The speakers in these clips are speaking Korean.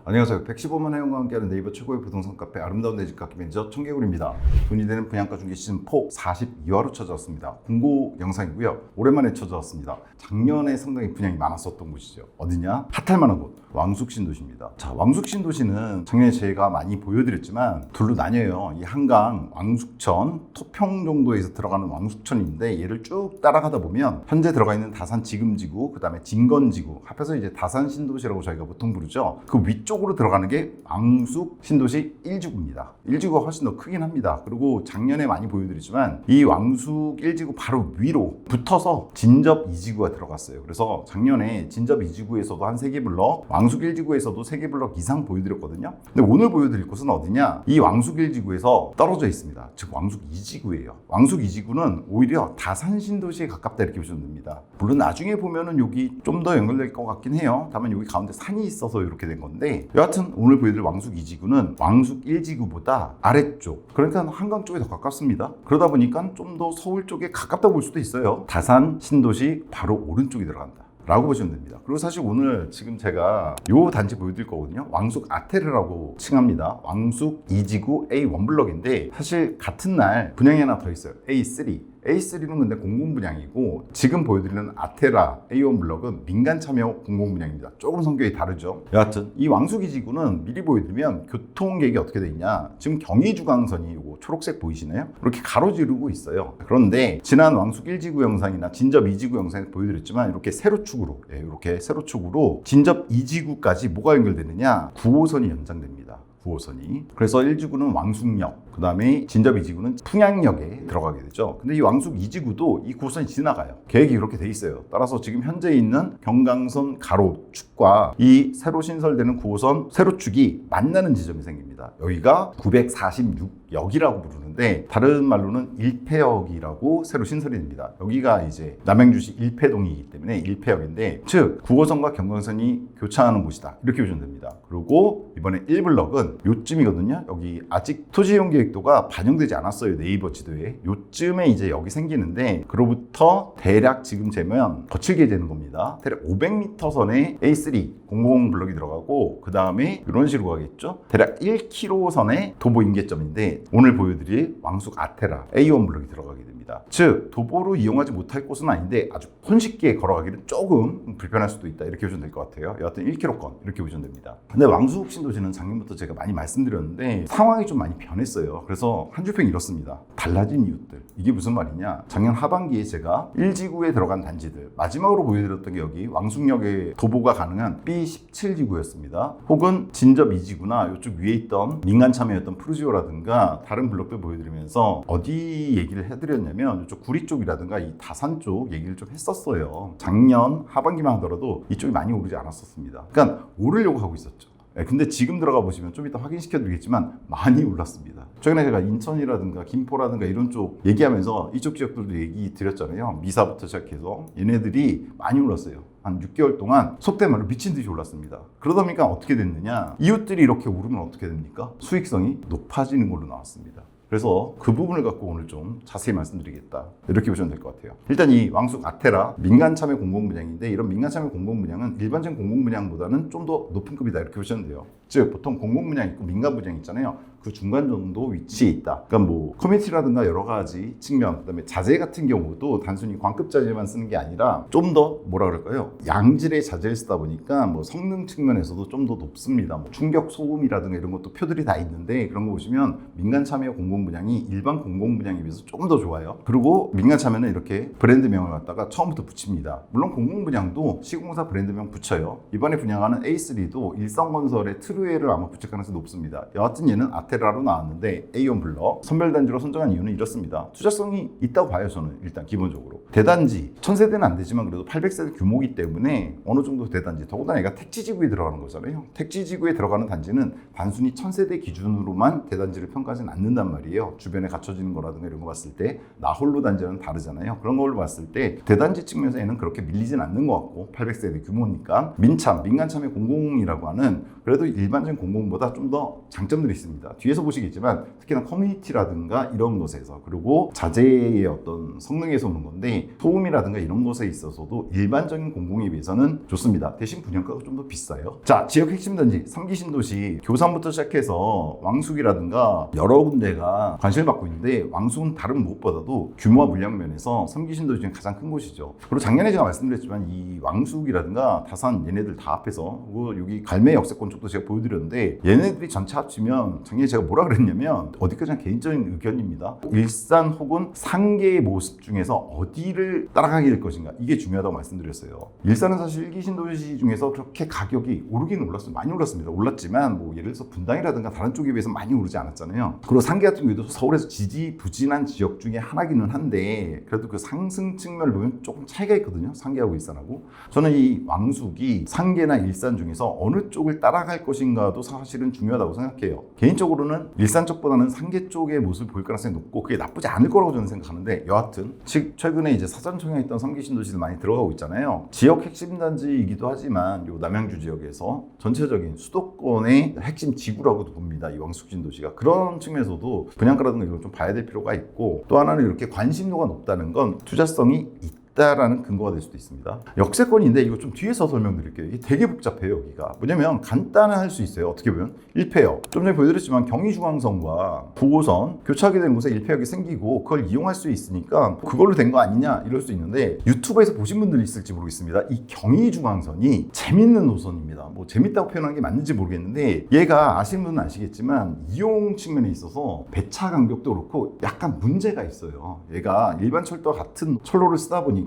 안녕하세요. 115만 회원과 함께하는 네이버 최고의 부동산 카페 아름다운 내 집 갖기 매니저 청개구리입니다. 돈이 되는 분양가 중개 시즌 4 42화로 찾아왔습니다. 공고 영상이고요. 오랜만에 찾아왔습니다. 작년에 상당히 분양이 많았었던 곳이죠. 어디냐? 핫할 만한 곳. 왕숙신도시입니다. 자, 왕숙신도시는 작년에 제가 많이 보여드렸지만 둘로 나뉘어요. 이 한강, 왕숙천, 토평 정도에서 들어가는 왕숙천인데 얘를 쭉 따라가다 보면 현재 들어가 있는 다산 지금지구, 그 다음에 진건지구 합해서 이제 다산신도시라고 저희가 보통 부르죠. 그 위쪽으로 들어가는 게 왕숙신도시 1지구입니다. 1지구가 훨씬 더 크긴 합니다. 그리고 작년에 많이 보여드렸지만 이 왕숙 1지구 바로 위로 붙어서 진접 2지구가 들어갔어요. 그래서 작년에 진접 2지구에서도 한 3개 블럭, 왕숙 1지구에서도 3개 블럭 이상 보여드렸거든요. 근데 오늘 보여드릴 곳은 어디냐? 이 왕숙 1지구에서 떨어져 있습니다. 즉 왕숙 2지구예요. 왕숙 2지구는 오히려 다산신도시에 가깝다 이렇게 보시면 됩니다. 물론 나중에 보면은 여기 좀 더 연결될 것 같긴 해요. 다만 여기 가운데 산이 있어서 이렇게 된 건데 여하튼 오늘 보여드릴 왕숙 2지구는 왕숙 1지구보다 아래쪽, 그러니까 한강 쪽에 더 가깝습니다. 그러다 보니까 좀 더 서울 쪽에 가깝다 볼 수도 있어요. 다산신도시 바로 오른쪽이 들어간다 라고 보시면 됩니다. 그리고 사실 오늘 지금 제가 요 단지 보여드릴 거거든요. 왕숙 아테르라고 칭합니다. 왕숙 2지구 A1 블럭인데 사실 같은 날 분양이 하나 더 있어요. A3. A3는 근데 공공분양이고 지금 보여드리는 아테라 A1 블럭은 민간 참여 공공분양입니다. 조금 성격이 다르죠. 여하튼 이 왕숙 2지구는 미리 보여드리면 교통계획이 어떻게 돼 있냐. 지금 경의주강선이 요거 초록색 보이시나요? 이렇게 가로지르고 있어요. 그런데 지난 왕숙 1지구 영상이나 진접 2지구 영상에서 보여드렸지만 이렇게 세로축으로 이렇게 세로축으로 진접 2지구까지 뭐가 연결되느냐? 9호선이 연장됩니다. 9호선이. 그래서 1지구는 왕숙역, 그 다음에 진접 2지구는 풍양역에 들어가게 되죠. 근데 이 왕숙 2지구도 이 9호선이 지나가요. 계획이 이렇게 돼 있어요. 따라서 지금 현재 있는 경강선 가로축과 이 새로 신설되는 9호선 세로축이 만나는 지점이 생깁니다. 여기가 946역이라고 부르는데 다른 말로는 1폐역이라고 새로 신설이 됩니다. 여기가 이제 남양주시 1폐동이기 때문에 1폐역인데 즉 9호선과 경강선이 교차하는 곳이다 이렇게 보시면 됩니다. 그리고 이번에 1블럭은 요쯤이거든요. 여기 아직 토지이용 계획도가 반영되지 않았어요. 네이버 지도에. 요쯤에 이제 여기 생기는데 그로부터 대략 지금 재면 거칠게 되는 겁니다. 대략 500m 선에 A3 공공 블럭이 들어가고 그 다음에 이런 식으로 가겠죠. 대략 1km 선에 도보 임계점인데 오늘 보여드릴 왕숙 아테라 A1 블럭이 들어가게 됩니다. 즉 도보로 이용하지 못할 곳은 아닌데 아주 손쉽게 걸어가기는 조금 불편할 수도 있다 이렇게 보시면 될 것 같아요. 여하튼 1km권 이렇게 보시면 됩니다. 근데 왕숙 신도시는 작년부터 제가 많이 말씀드렸는데 상황이 좀 많이 변했어요. 그래서 한 줄평 이렇습니다. 달라진 이유들. 이게 무슨 말이냐? 작년 하반기에 제가 1지구에 들어간 단지들 마지막으로 보여드렸던 게 여기 왕숙역에 도보가 가능한 B17지구였습니다. 혹은 진접 2지구나 이쪽 위에 있던 민간 참여였던 푸르지오라든가 다른 블록들 보여드리면서 어디 얘기를 해드렸냐면 이쪽 구리 쪽이라든가 이 다산 쪽 얘기를 좀 했었어요. 작년 하반기만 하더라도 이쪽이 많이 오르지 않았었습니다. 그러니까 오르려고 하고 있었죠. 근데 지금 들어가 보시면 좀 이따 확인시켜 드리겠지만 많이 올랐습니다. 최근에 제가 인천이라든가 김포라든가 이런 쪽 얘기하면서 이쪽 지역들도 얘기 드렸잖아요. 미사부터 시작해서 얘네들이 많이 올랐어요. 한 6개월 동안 속된 말로 미친 듯이 올랐습니다. 그러다 보니까 어떻게 됐느냐? 이웃들이 이렇게 오르면 어떻게 됩니까? 수익성이 높아지는 걸로 나왔습니다. 그래서 그 부분을 갖고 오늘 좀 자세히 말씀드리겠다 이렇게 보시면 될 것 같아요. 일단 이 왕숙 아테라 민간 참여 공공분양인데 이런 민간 참여 공공분양은 일반적인 공공분양보다는 좀 더 높은 급이다 이렇게 보시면 돼요. 즉 보통 공공분양 있고 민간분양 있잖아요. 그 중간 정도 위치에 있다. 그러니까 뭐 커뮤니티라든가 여러 가지 측면, 그다음에 자재 같은 경우도 단순히 광급 자재만 쓰는 게 아니라 좀 더 뭐라 그럴까요? 양질의 자재를 쓰다 보니까 뭐 성능 측면에서도 좀 더 높습니다. 뭐 충격 소음이라든가 이런 것도 표들이 다 있는데 그런 거 보시면 민간 참여 공공분양이 일반 공공분양에 비해서 조금 더 좋아요. 그리고 민간 참여는 이렇게 브랜드명을 갖다가 처음부터 붙입니다. 물론 공공분양도 시공사 브랜드명 붙여요. 이번에 분양하는 A3도 일성건설의 트루에를 아마 붙일 가능성이 높습니다. 여하튼 얘는 아테라로 나왔는데 A1 블럭 선별단지로 선정한 이유는 이렇습니다. 투자성이 있다고 봐요. 저는 일단 기본적으로 대단지 1000세대는 안 되지만 그래도 800세대 규모이기 때문에 어느 정도 대단지, 더군다나 얘가 택지지구에 들어가는 거잖아요. 택지지구에 들어가는 단지는 단순히 1000세대 기준으로만 대단지를 평가하지는 않는단 말이에요. 주변에 갖춰지는 거라든가 이런 거 봤을 때 나홀로 단지는 다르잖아요. 그런 걸로 봤을 때 대단지 측면에서 얘는 그렇게 밀리진 않는 것 같고 800세대 규모니까 민간 참여 공공이라고 하는 그래도 일반적인 공공보다 좀 더 장점들이 있습니다. 뒤에서 보시겠지만 특히나 커뮤니티라든가 이런 것에서, 그리고 자재의 어떤 성능에서 오는 건데 소음이라든가 이런 것에 있어서도 일반적인 공공에 비해서는 좋습니다. 대신 분양가가 좀 더 비싸요. 자, 지역 핵심 단지 3기 신도시 교산부터 시작해서 왕숙이라든가 여러 군데가 관심을 받고 있는데, 왕숙은 다른 무엇보다도 규모와 물량 면에서 3기 신도시 중에 가장 큰 곳이죠. 그리고 작년에 제가 말씀드렸지만 이 왕숙이라든가 다산 얘네들 다 합해서, 그리고 여기 갈매 역세권 쪽도 제가 보여드렸는데, 얘네들이 전체 합치면 작년에 제가 뭐라 그랬냐면, 어디까지나 개인적인 의견입니다. 일산 혹은 상계의 모습 중에서 어디를 따라가게 될 것인가, 이게 중요하다고 말씀드렸어요. 일산은 사실 1기 신도시 중에서 그렇게 가격이 오르긴 올랐어요. 많이 올랐습니다. 올랐지만 뭐 예를 들어서 분당이라든가 다른 쪽에 비해서 많이 오르지 않았잖아요. 그리고 상계 같은 경우에도 서울에서 지지부진한 지역 중에 하나기는 한데, 그래도 그 상승 측면을 보면 조금 차이가 있거든요. 상계하고 일산하고. 저는 이 왕숙이 상계나 일산 중에서 어느 쪽을 따라갈 것인가도 사실은 중요하다고 생각해요. 개인적으로는 일산 쪽보다는 상계 쪽의 모습을 볼 가능성이 높고, 그게 나쁘지 않을 거라고 저는 생각하는데, 여하튼 최근에 이제 사전청약에 있던 3기 신도시들 많이 들어가고 있잖아요. 지역 핵심 단지이기도 하지만 요 남양주 지역에서 전체적인 수도권의 핵심 지구라고도 봅니다. 이 왕숙 신도시가. 그런 측면에서도 분양가라든가 이걸 좀 봐야 될 필요가 있고, 또 하나는 이렇게 관심도가 높다는 건 투자성이 있다라는 근거가 될 수도 있습니다. 역세권인데 이거 좀 뒤에서 설명드릴게요. 이게 되게 복잡해요. 여기가 뭐냐면 간단할 수 있어요. 어떻게 보면 1폐역, 좀 전에 보여드렸지만 경의중앙선과 9호선 교차하게 되는 곳에 1폐역이 생기고, 그걸 이용할 수 있으니까 그걸로 된 거 아니냐 이럴 수 있는데, 유튜브에서 보신 분들이 있을지 모르겠습니다. 이 경의중앙선이 재밌는 노선입니다. 뭐 재밌다고 표현하는 게 맞는지 모르겠는데, 얘가 아시는 분은 아시겠지만 이용 측면에 있어서 배차 간격도 그렇고 약간 문제가 있어요. 얘가 일반 철도와 같은 철로를 쓰다 보니까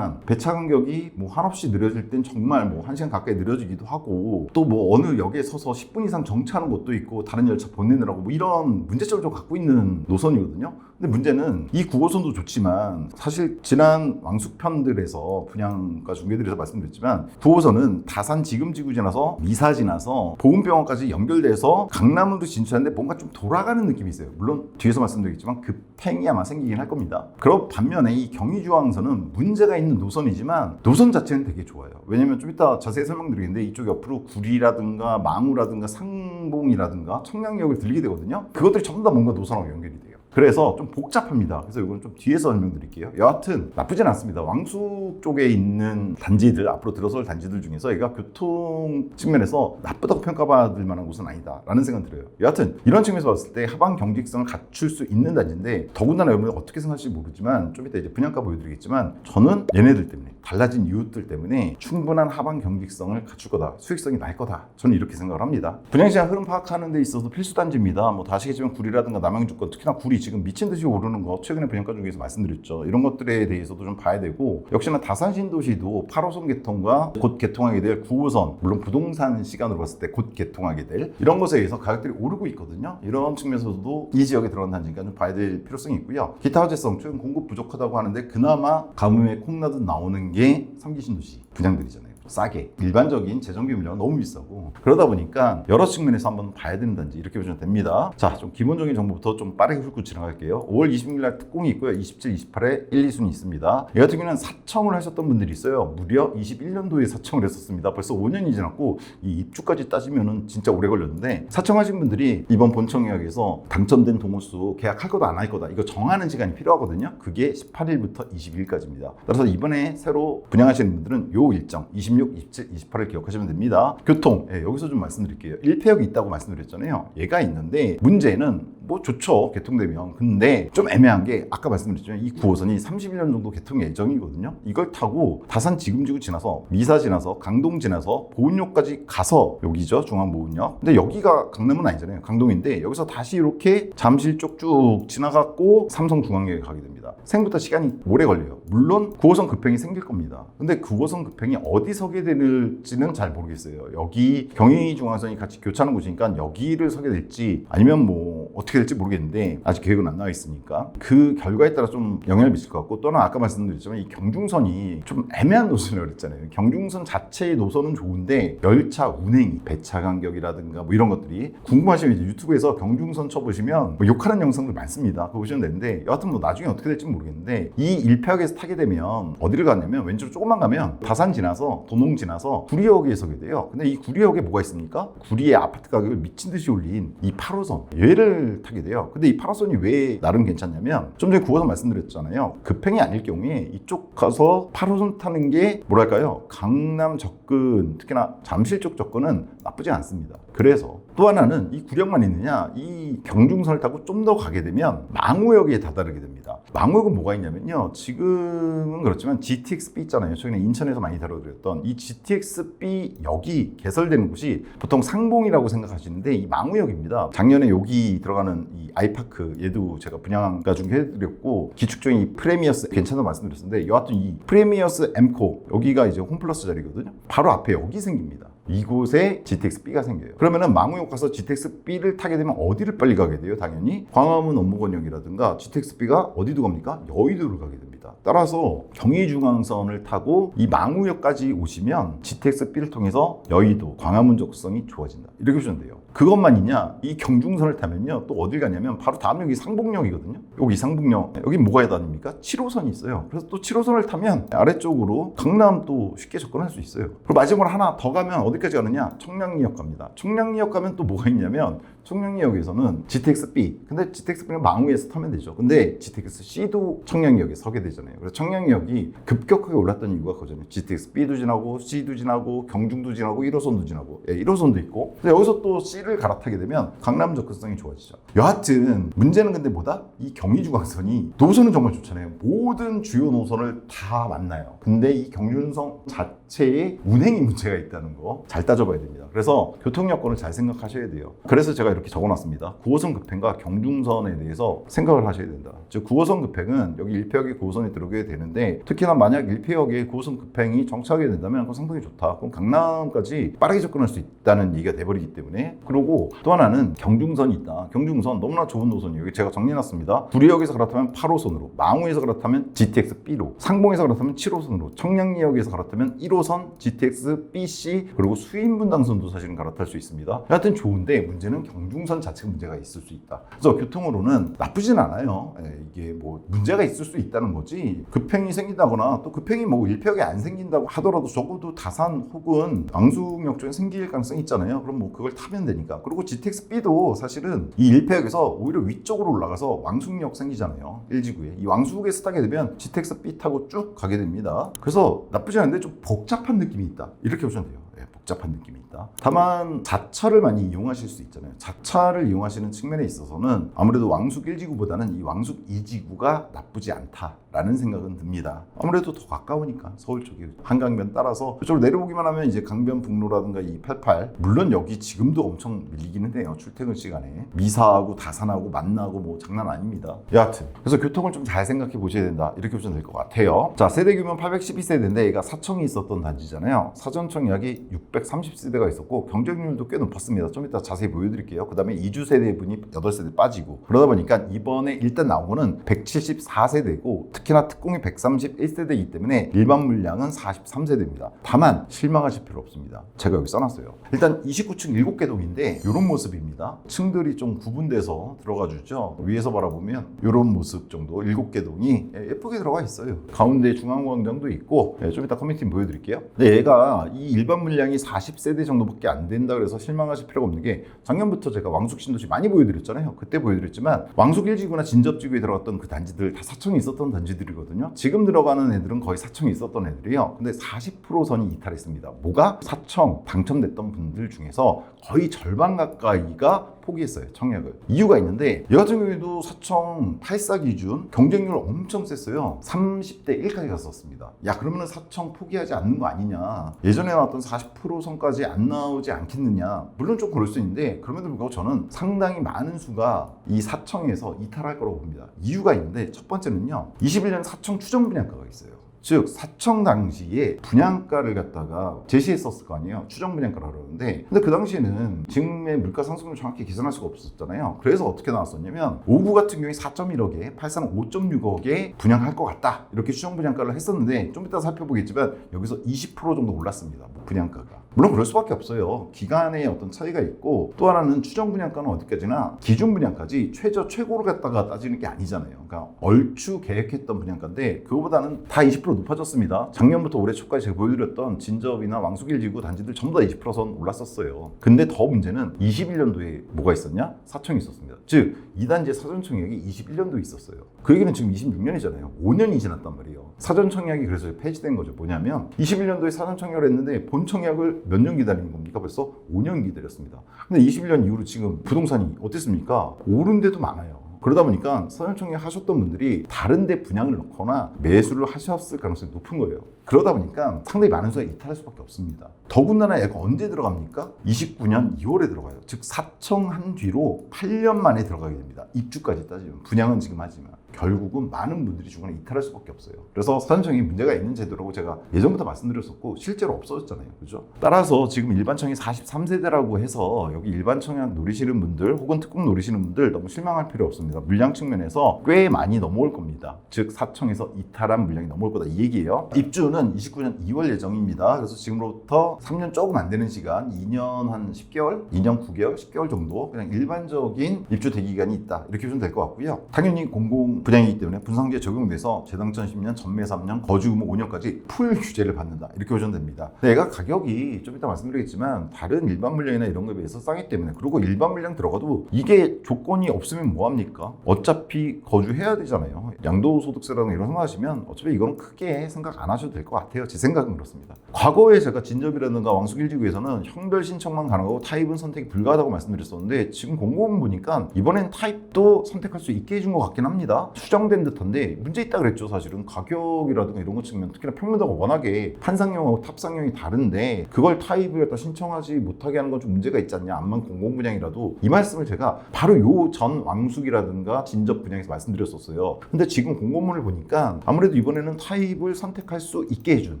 배차 간격이 뭐 한없이 느려질 땐 정말 뭐 1시간 가까이 느려지기도 하고, 또 뭐 어느 역에 서서 10분 이상 정차하는 곳도 있고, 다른 열차 보내느라고 뭐 이런 문제점을 좀 갖고 있는 노선이거든요. 근데 문제는 이 9호선도 좋지만, 사실 지난 왕숙편들에서 분양가 중개들에서 말씀드렸지만, 9호선은 다산 지금지구 지나서 미사 지나서 보훈병원까지 연결돼서 강남으로 진출하는데 뭔가 좀 돌아가는 느낌이 있어요. 물론 뒤에서 말씀드리겠지만 급행이 아마 생기긴 할 겁니다. 그런 반면에 이 경의중앙선은 문제가 있는 노선이지만 노선 자체는 되게 좋아요. 왜냐면 좀 이따 자세히 설명드리겠는데, 이쪽 옆으로 구리라든가 망우라든가 상봉이라든가 청량역을 들리게 되거든요. 그것들이 전부 다 뭔가 노선하고 연결이 돼요. 그래서 좀 복잡합니다. 그래서 이건 좀 뒤에서 설명드릴게요. 여하튼 나쁘진 않습니다. 왕숙 쪽에 있는 단지들, 앞으로 들어설 단지들 중에서 얘가 교통 측면에서 나쁘다고 평가받을 만한 곳은 아니다 라는 생각이 들어요. 여하튼 이런 측면에서 봤을 때 하방 경직성을 갖출 수 있는 단지인데, 더군다나 여러분이 어떻게 생각할지 모르지만 좀 이따 이제 분양가 보여드리겠지만, 저는 얘네들 때문에, 달라진 이유들 때문에 충분한 하방 경직성을 갖출 거다, 수익성이 날 거다, 저는 이렇게 생각을 합니다. 분양시장 흐름 파악하는 데 있어서 필수 단지입니다. 뭐 다 아시겠지만 구리라든가 남양주권, 특히나 구리 지금 미친 듯이 오르는 거 최근에 분양가 중에서 말씀드렸죠. 이런 것들에 대해서도 좀 봐야 되고, 역시나 다산 신도시도 8호선 개통과 곧 개통하게 될 9호선, 물론 부동산 시간으로 봤을 때 곧 개통하게 될 이런 것에 의해서 가격들이 오르고 있거든요. 이런 측면에서도 이 지역에 들어간 단지니까 좀 봐야 될 필요성이 있고요. 기타 화재성 최근 공급 부족하다고 하는데, 그나마 가뭄에 콩나듯 나오는 게 3기 신도시 분양들이잖아요. 싸게, 일반적인 재정비 물량은 너무 비싸고, 그러다 보니까 여러 측면에서 한번 봐야 되는 단지, 이렇게 보시면 됩니다. 자, 좀 기본적인 정보부터 좀 빠르게 훑고 지나갈게요. 5월 26일 날 특공이 있고요. 27, 28에 1, 2순위 있습니다. 이 같은 경우는 사청을 하셨던 분들이 있어요. 무려 21년도에 사청을 했었습니다. 벌써 5년이 지났고, 이 입주까지 따지면은 진짜 오래 걸렸는데, 사청하신 분들이 이번 본청 예약에서 당첨된 동호수 계약할 거다 안 할 거다, 이거 정하는 시간이 필요하거든요. 그게 18일부터 22일까지입니다. 따라서 이번에 새로 분양하시는 분들은 요 일정 26, 27, 28을 기억하시면 됩니다. 교통, 여기서 좀 말씀드릴게요. 1폐역이 있다고 말씀드렸잖아요. 얘가 있는데, 문제는 뭐 좋죠, 개통되면. 근데 좀 애매한 게, 아까 말씀드렸지만 이 9호선이 31년 정도 개통 예정이거든요. 이걸 타고 다산 지금지구 지나서 미사 지나서 강동 지나서 보은역까지 가서, 여기죠, 중앙보은역. 근데 여기가 강남은 아니잖아요, 강동인데, 여기서 다시 이렇게 잠실 쪽 쭉 지나갔고 삼성중앙역에 가게 됩니다. 생각보다 시간이 오래 걸려요. 물론 9호선 급행이 생길 겁니다. 근데 9호선 급행이 어디 서게 될지는 잘 모르겠어요. 여기 경의중앙선이 같이 교차하는 곳이니까 여기를 서게 될지, 아니면 뭐 어떻게 될지 모르겠는데, 아직 계획은 안 나와 있으니까 그 결과에 따라 좀 영향을 미칠 것 같고, 또는 아까 말씀드렸지만 이 경중선이 좀 애매한 노선이라고 그랬잖아요. 경중선 자체의 노선은 좋은데 열차 운행이, 배차 간격이라든가 뭐 이런 것들이, 궁금하시면 이제 유튜브에서 경중선 쳐보시면 뭐 욕하는 영상들 많습니다. 그거 보시면 되는데, 여하튼 뭐 나중에 어떻게 될지 모르겠는데, 이 1폐역에서 타게 되면 어디를 가냐면, 왼쪽으로 조금만 가면 다산 지나서 도농 지나서 구리역에 서게 돼요. 근데 이 구리역에 뭐가 있습니까? 구리의 아파트 가격을 미친 듯이 올린 이 8호선, 얘를 파라손을 타게 돼요. 근데 이 파라손이 왜 나름 괜찮냐면 좀 전에 9호선 말씀드렸잖아요. 급행이 아닐 경우에 이쪽 가서 8호선 타는 게 뭐랄까요? 강남 접근, 특히나 잠실 쪽 접근은 나쁘지 않습니다. 그래서 또 하나는 이 구력만 있느냐, 이 경중선을 타고 좀 더 가게 되면 망우역에 다다르게 됩니다. 망우역은 뭐가 있냐면요, 지금은 그렇지만 GTX-B 있잖아요. 최근에 인천에서 많이 다뤄드렸던 이 GTX-B 역이 개설되는 곳이 보통 상봉이라고 생각하시는데 이 망우역입니다. 작년에 여기 들어가는 이 아이파크, 얘도 제가 분양가 중에 해드렸고, 기축적인 이 프레미어스 괜찮다고 말씀드렸었는데, 여하튼 이 프레미어스 M코, 여기가 이제 홈플러스 자리거든요. 바로 앞에 여기 생깁니다. 이곳에 GTX-B가 생겨요. 그러면은 망우역 가서 GTX-B를 타게 되면 어디를 빨리 가게 돼요? 당연히 광화문 업무권역이라든가 GTX-B가 어디로 갑니까? 여의도로 가게 됩니다. 따라서 경의중앙선을 타고 이 망우역까지 오시면 GTX-B를 통해서 여의도, 광화문 접근성이 좋아진다. 이렇게 보시면 돼요. 그것만 있냐? 이 경중선을 타면요, 또 어딜 가냐면 바로 다음 역이 상봉역이거든요. 여기 상봉역, 여기 뭐가 다닙니까? 7호선이 있어요. 그래서 또 7호선을 타면 아래쪽으로 강남 또 쉽게 접근할 수 있어요. 그리고 마지막으로 하나 더 가면 어디까지 가느냐? 청량리역 갑니다. 청량리역 가면 또 뭐가 있냐면 청량리역에서는 GTX-B, 근데 GTX-B는 망우에서 타면 되죠. 근데 GTX-C도 청량리역에 서게 되잖아요. 그래서 청량리역이 급격하게 올랐던 이유가 그거잖아요. GTX-B도 지나고 C도 지나고 경중도 지나고 1호선도 지나고, 1호선도 있고, 근데 여기서 또 C를 갈아타게 되면 강남 접근성이 좋아지죠. 여하튼 문제는 근데 뭐다? 이 경의중앙선이 노선은 정말 좋잖아요. 모든 주요 노선을 다 만나요. 근데 이 경륜선 자체에 운행이 문제가 있다는 거 잘 따져봐야 됩니다. 그래서 교통 여건을 잘 생각하셔야 돼요. 그래서 제가 이렇게 적어놨습니다. 9호선 급행과 경중선에 대해서 생각을 하셔야 된다. 즉 9호선 급행은 여기 1폐역에 9호선이 들어오게 되는데, 특히나 만약 1폐역에 9호선 급행이 정착하게 된다면 그건 상당히 좋다. 그럼 강남까지 빠르게 접근할 수 있다는 얘기가 돼버리기 때문에. 그리고 또 하나는 경중선이 있다. 경중선 너무나 좋은 노선이에요. 여기 제가 정리해놨습니다. 구리역에서 갈아타면 8호선으로, 망우에서 갈아타면 GTX-B로, 상봉에서 갈아타면 7호선으로, 청량리역에서 갈아타면 1호선 GTX-BC, 그리고 수인분당선도 사실은 갈아탈 수 있습니다. 하여튼 좋은데 문제는 경중선 자체 문제가 있을 수 있다. 그래서 교통으로는 나쁘진 않아요. 이게 뭐 문제가 있을 수 있다는 거지, 급행이 생긴다거나 또 급행이 뭐 1폐역에 안 생긴다고 하더라도 적어도 다산 혹은 왕숙역 쪽에 생길 가능성이 있잖아요. 그럼 뭐 그걸 타면 되니까. 그리고 GTX-B도 사실은 이 1폐역에서 오히려 위쪽으로 올라가서 왕숙역 생기잖아요. 1지구에. 이 왕숙에서 타게 되면 GTX-B 타고 쭉 가게 됩니다. 그래서 나쁘지 않은데 좀 복잡한 느낌이 있다. 이렇게 보시면 돼요. 복잡한 느낌이 있다. 다만 자차를 많이 이용하실 수 있잖아요. 자차를 이용하시는 측면에 있어서는 아무래도 왕숙 1지구보다는 이 왕숙 2지구가 나쁘지 않다라는 생각은 듭니다. 아무래도 더 가까우니까 서울 쪽이 한강변 따라서 그쪽으로 내려오기만 하면 이제 강변북로라든가 이 88, 물론 여기 지금도 엄청 밀리기는 해요. 출퇴근 시간에 미사하고 다산하고 만나고 뭐 장난 아닙니다. 여하튼 그래서 교통을 좀 잘 생각해 보셔야 된다. 이렇게 보시면 될 것 같아요. 자, 세대 규모 812세대인데 얘가 사청이 있었던 단지잖아요. 사전청 약이 630세대가 있었고 경쟁률도 꽤 높았습니다. 좀 이따 자세히 보여드릴게요. 그 다음에 2주 세대분이 8세대 빠지고, 그러다 보니까 이번에 일단 나온 거는 174세대고 특히나 특공이 131세대이기 때문에 일반 물량은 43세대입니다. 다만 실망하실 필요 없습니다. 제가 여기 써놨어요. 일단 29층 7개 동인데 이런 모습입니다. 층들이 좀 구분돼서 들어가 주죠. 위에서 바라보면 이런 모습 정도 7개 동이 예쁘게 들어가 있어요. 가운데 중앙광장도 있고, 좀 이따 커뮤니티 보여드릴게요. 근데 얘가 이 일반 물량이 40세대 정도밖에 안 된다 그래서 실망하실 필요가 없는 게, 작년부터 제가 왕숙 신도시 많이 보여드렸잖아요. 그때 보여드렸지만 왕숙 1지구나 진접지구에 들어갔던 그 단지들 다 사청이 있었던 단지들이거든요. 지금 들어가는 애들은 거의 사청이 있었던 애들이에요. 근데 40% 선이 이탈했습니다. 뭐가? 사청 당첨됐던 분들 중에서 거의 절반 가까이가 포기했어요. 청약을. 이유가 있는데, 얘 같은 경우에도 사청 84 기준 경쟁률 엄청 셌어요. 30대 1까지 갔었습니다. 야, 그러면은 사청 포기하지 않는 거 아니냐, 예전에 나왔던 40% 선까지 안 나오지 않겠느냐. 물론 좀 그럴 수 있는데, 그럼에도 불구하고 저는 상당히 많은 수가 이 사청에서 이탈할 거라고 봅니다. 이유가 있는데, 첫 번째는요, 21년 사청 추정 분양가가 있어요. 즉 사청 당시에 분양가를 갖다가 제시했었을 거 아니에요. 추정 분양가를 하려는데, 근데 그 당시에는 지금의 물가 상승률을 정확히 계산할 수가 없었잖아요. 그래서 어떻게 나왔었냐면 5구 같은 경우에 4.1억에 8사는 5.6억에 분양할 것 같다, 이렇게 추정 분양가를 했었는데, 좀 이따 살펴보겠지만 여기서 20% 정도 올랐습니다. 분양가가. 물론 그럴 수밖에 없어요. 기간의 어떤 차이가 있고, 또 하나는 추정 분양가는 어디까지나 기준 분양까지 최저를 갖다가 따지는 게 아니잖아요. 그러니까 얼추 계획했던 분양가인데 그거보다는 다 20% 실제로 높아졌습니다. 작년부터 올해 초까지 제가 보여드렸던 진접이나 왕숙일지구 단지들 전부 다 20%선 올랐었어요. 근데 더 문제는 21년도에 뭐가 있었냐? 사청이 있었습니다. 즉 2단지의 사전청약이 21년도에 있었어요. 그 얘기는 지금 26년이잖아요. 5년이 지났단 말이에요. 사전청약이 그래서 폐지된 거죠. 뭐냐면 21년도에 사전청약을 했는데 본청약을 몇 년 기다린 겁니까? 벌써 5년 기다렸습니다. 근데 21년 이후로 지금 부동산이 어땠습니까? 오른 데도 많아요. 그러다 보니까 사전청약 하셨던 분들이 다른 데 분양을 넣거나 매수를 하셨을 가능성이 높은 거예요. 그러다 보니까 상당히 많은 수가 이탈할 수밖에 없습니다. 더군다나 얘가 언제 들어갑니까? 29년 2월에 들어가요. 즉 사청한 뒤로 8년 만에 들어가게 됩니다. 입주까지 따지면. 분양은 지금 하지만 결국은 많은 분들이 중간에 이탈할 수밖에 없어요. 그래서 사전청이 문제가 있는 제도라고 제가 예전부터 말씀드렸었고 실제로 없어졌잖아요. 그죠? 따라서 지금 일반청이 43세대라고 해서 여기 일반청약 노리시는 분들 혹은 특공 노리시는 분들 너무 실망할 필요 없습니다. 물량 측면에서 꽤 많이 넘어올 겁니다. 즉 사청에서 이탈한 물량이 넘어올 거다 이 얘기예요. 입주는 29년 2월 예정입니다. 그래서 지금부터 3년 조금 안 되는 시간 2년 한 10개월, 2년 9개월, 10개월 정도 그냥 일반적인 입주 대기간이 있다. 이렇게 보시면 될 것 같고요. 당연히 공공 분양이기 때문에 분상제 적용돼서 재당천 10년, 전매 3년, 거주 의무 5년까지 풀 규제를 받는다. 이렇게 보시면 됩니다. 얘가 가격이 좀 이따 말씀드리겠지만 다른 일반 물량이나 이런 거에 비해서 싸기 때문에 그리고 일반 물량 들어가도 이게 조건이 없으면 뭐합니까? 어차피 거주해야 되잖아요. 양도소득세라는 이런 생각하시면 어차피 이거는 크게 생각 안 하셔도 될 것 같아요. 제 생각은 그렇습니다. 과거에 제가 진접이라든가 왕숙일지구에서는 형별 신청만 가능하고 타입은 선택이 불가하다고 말씀드렸었는데 지금 공고문 보니까 이번엔 타입도 선택할 수 있게 해준 것 같긴 합니다. 수정된 듯한데 문제 있다 그랬죠. 사실은 가격이라든가 이런 것 측면 특히나 평면도가 워낙에 판상형하고 탑상형이 다른데 그걸 타입을 갖다 신청하지 못하게 하는 건 좀 문제가 있지 않냐. 암만 공공분양이라도 이 말씀을 제가 바로 요 전 왕숙이라든가 진접 분양에서 말씀드렸었어요. 근데 지금 공고문을 보니까 아무래도 이번에는 타입을 선택할 수 있게 해준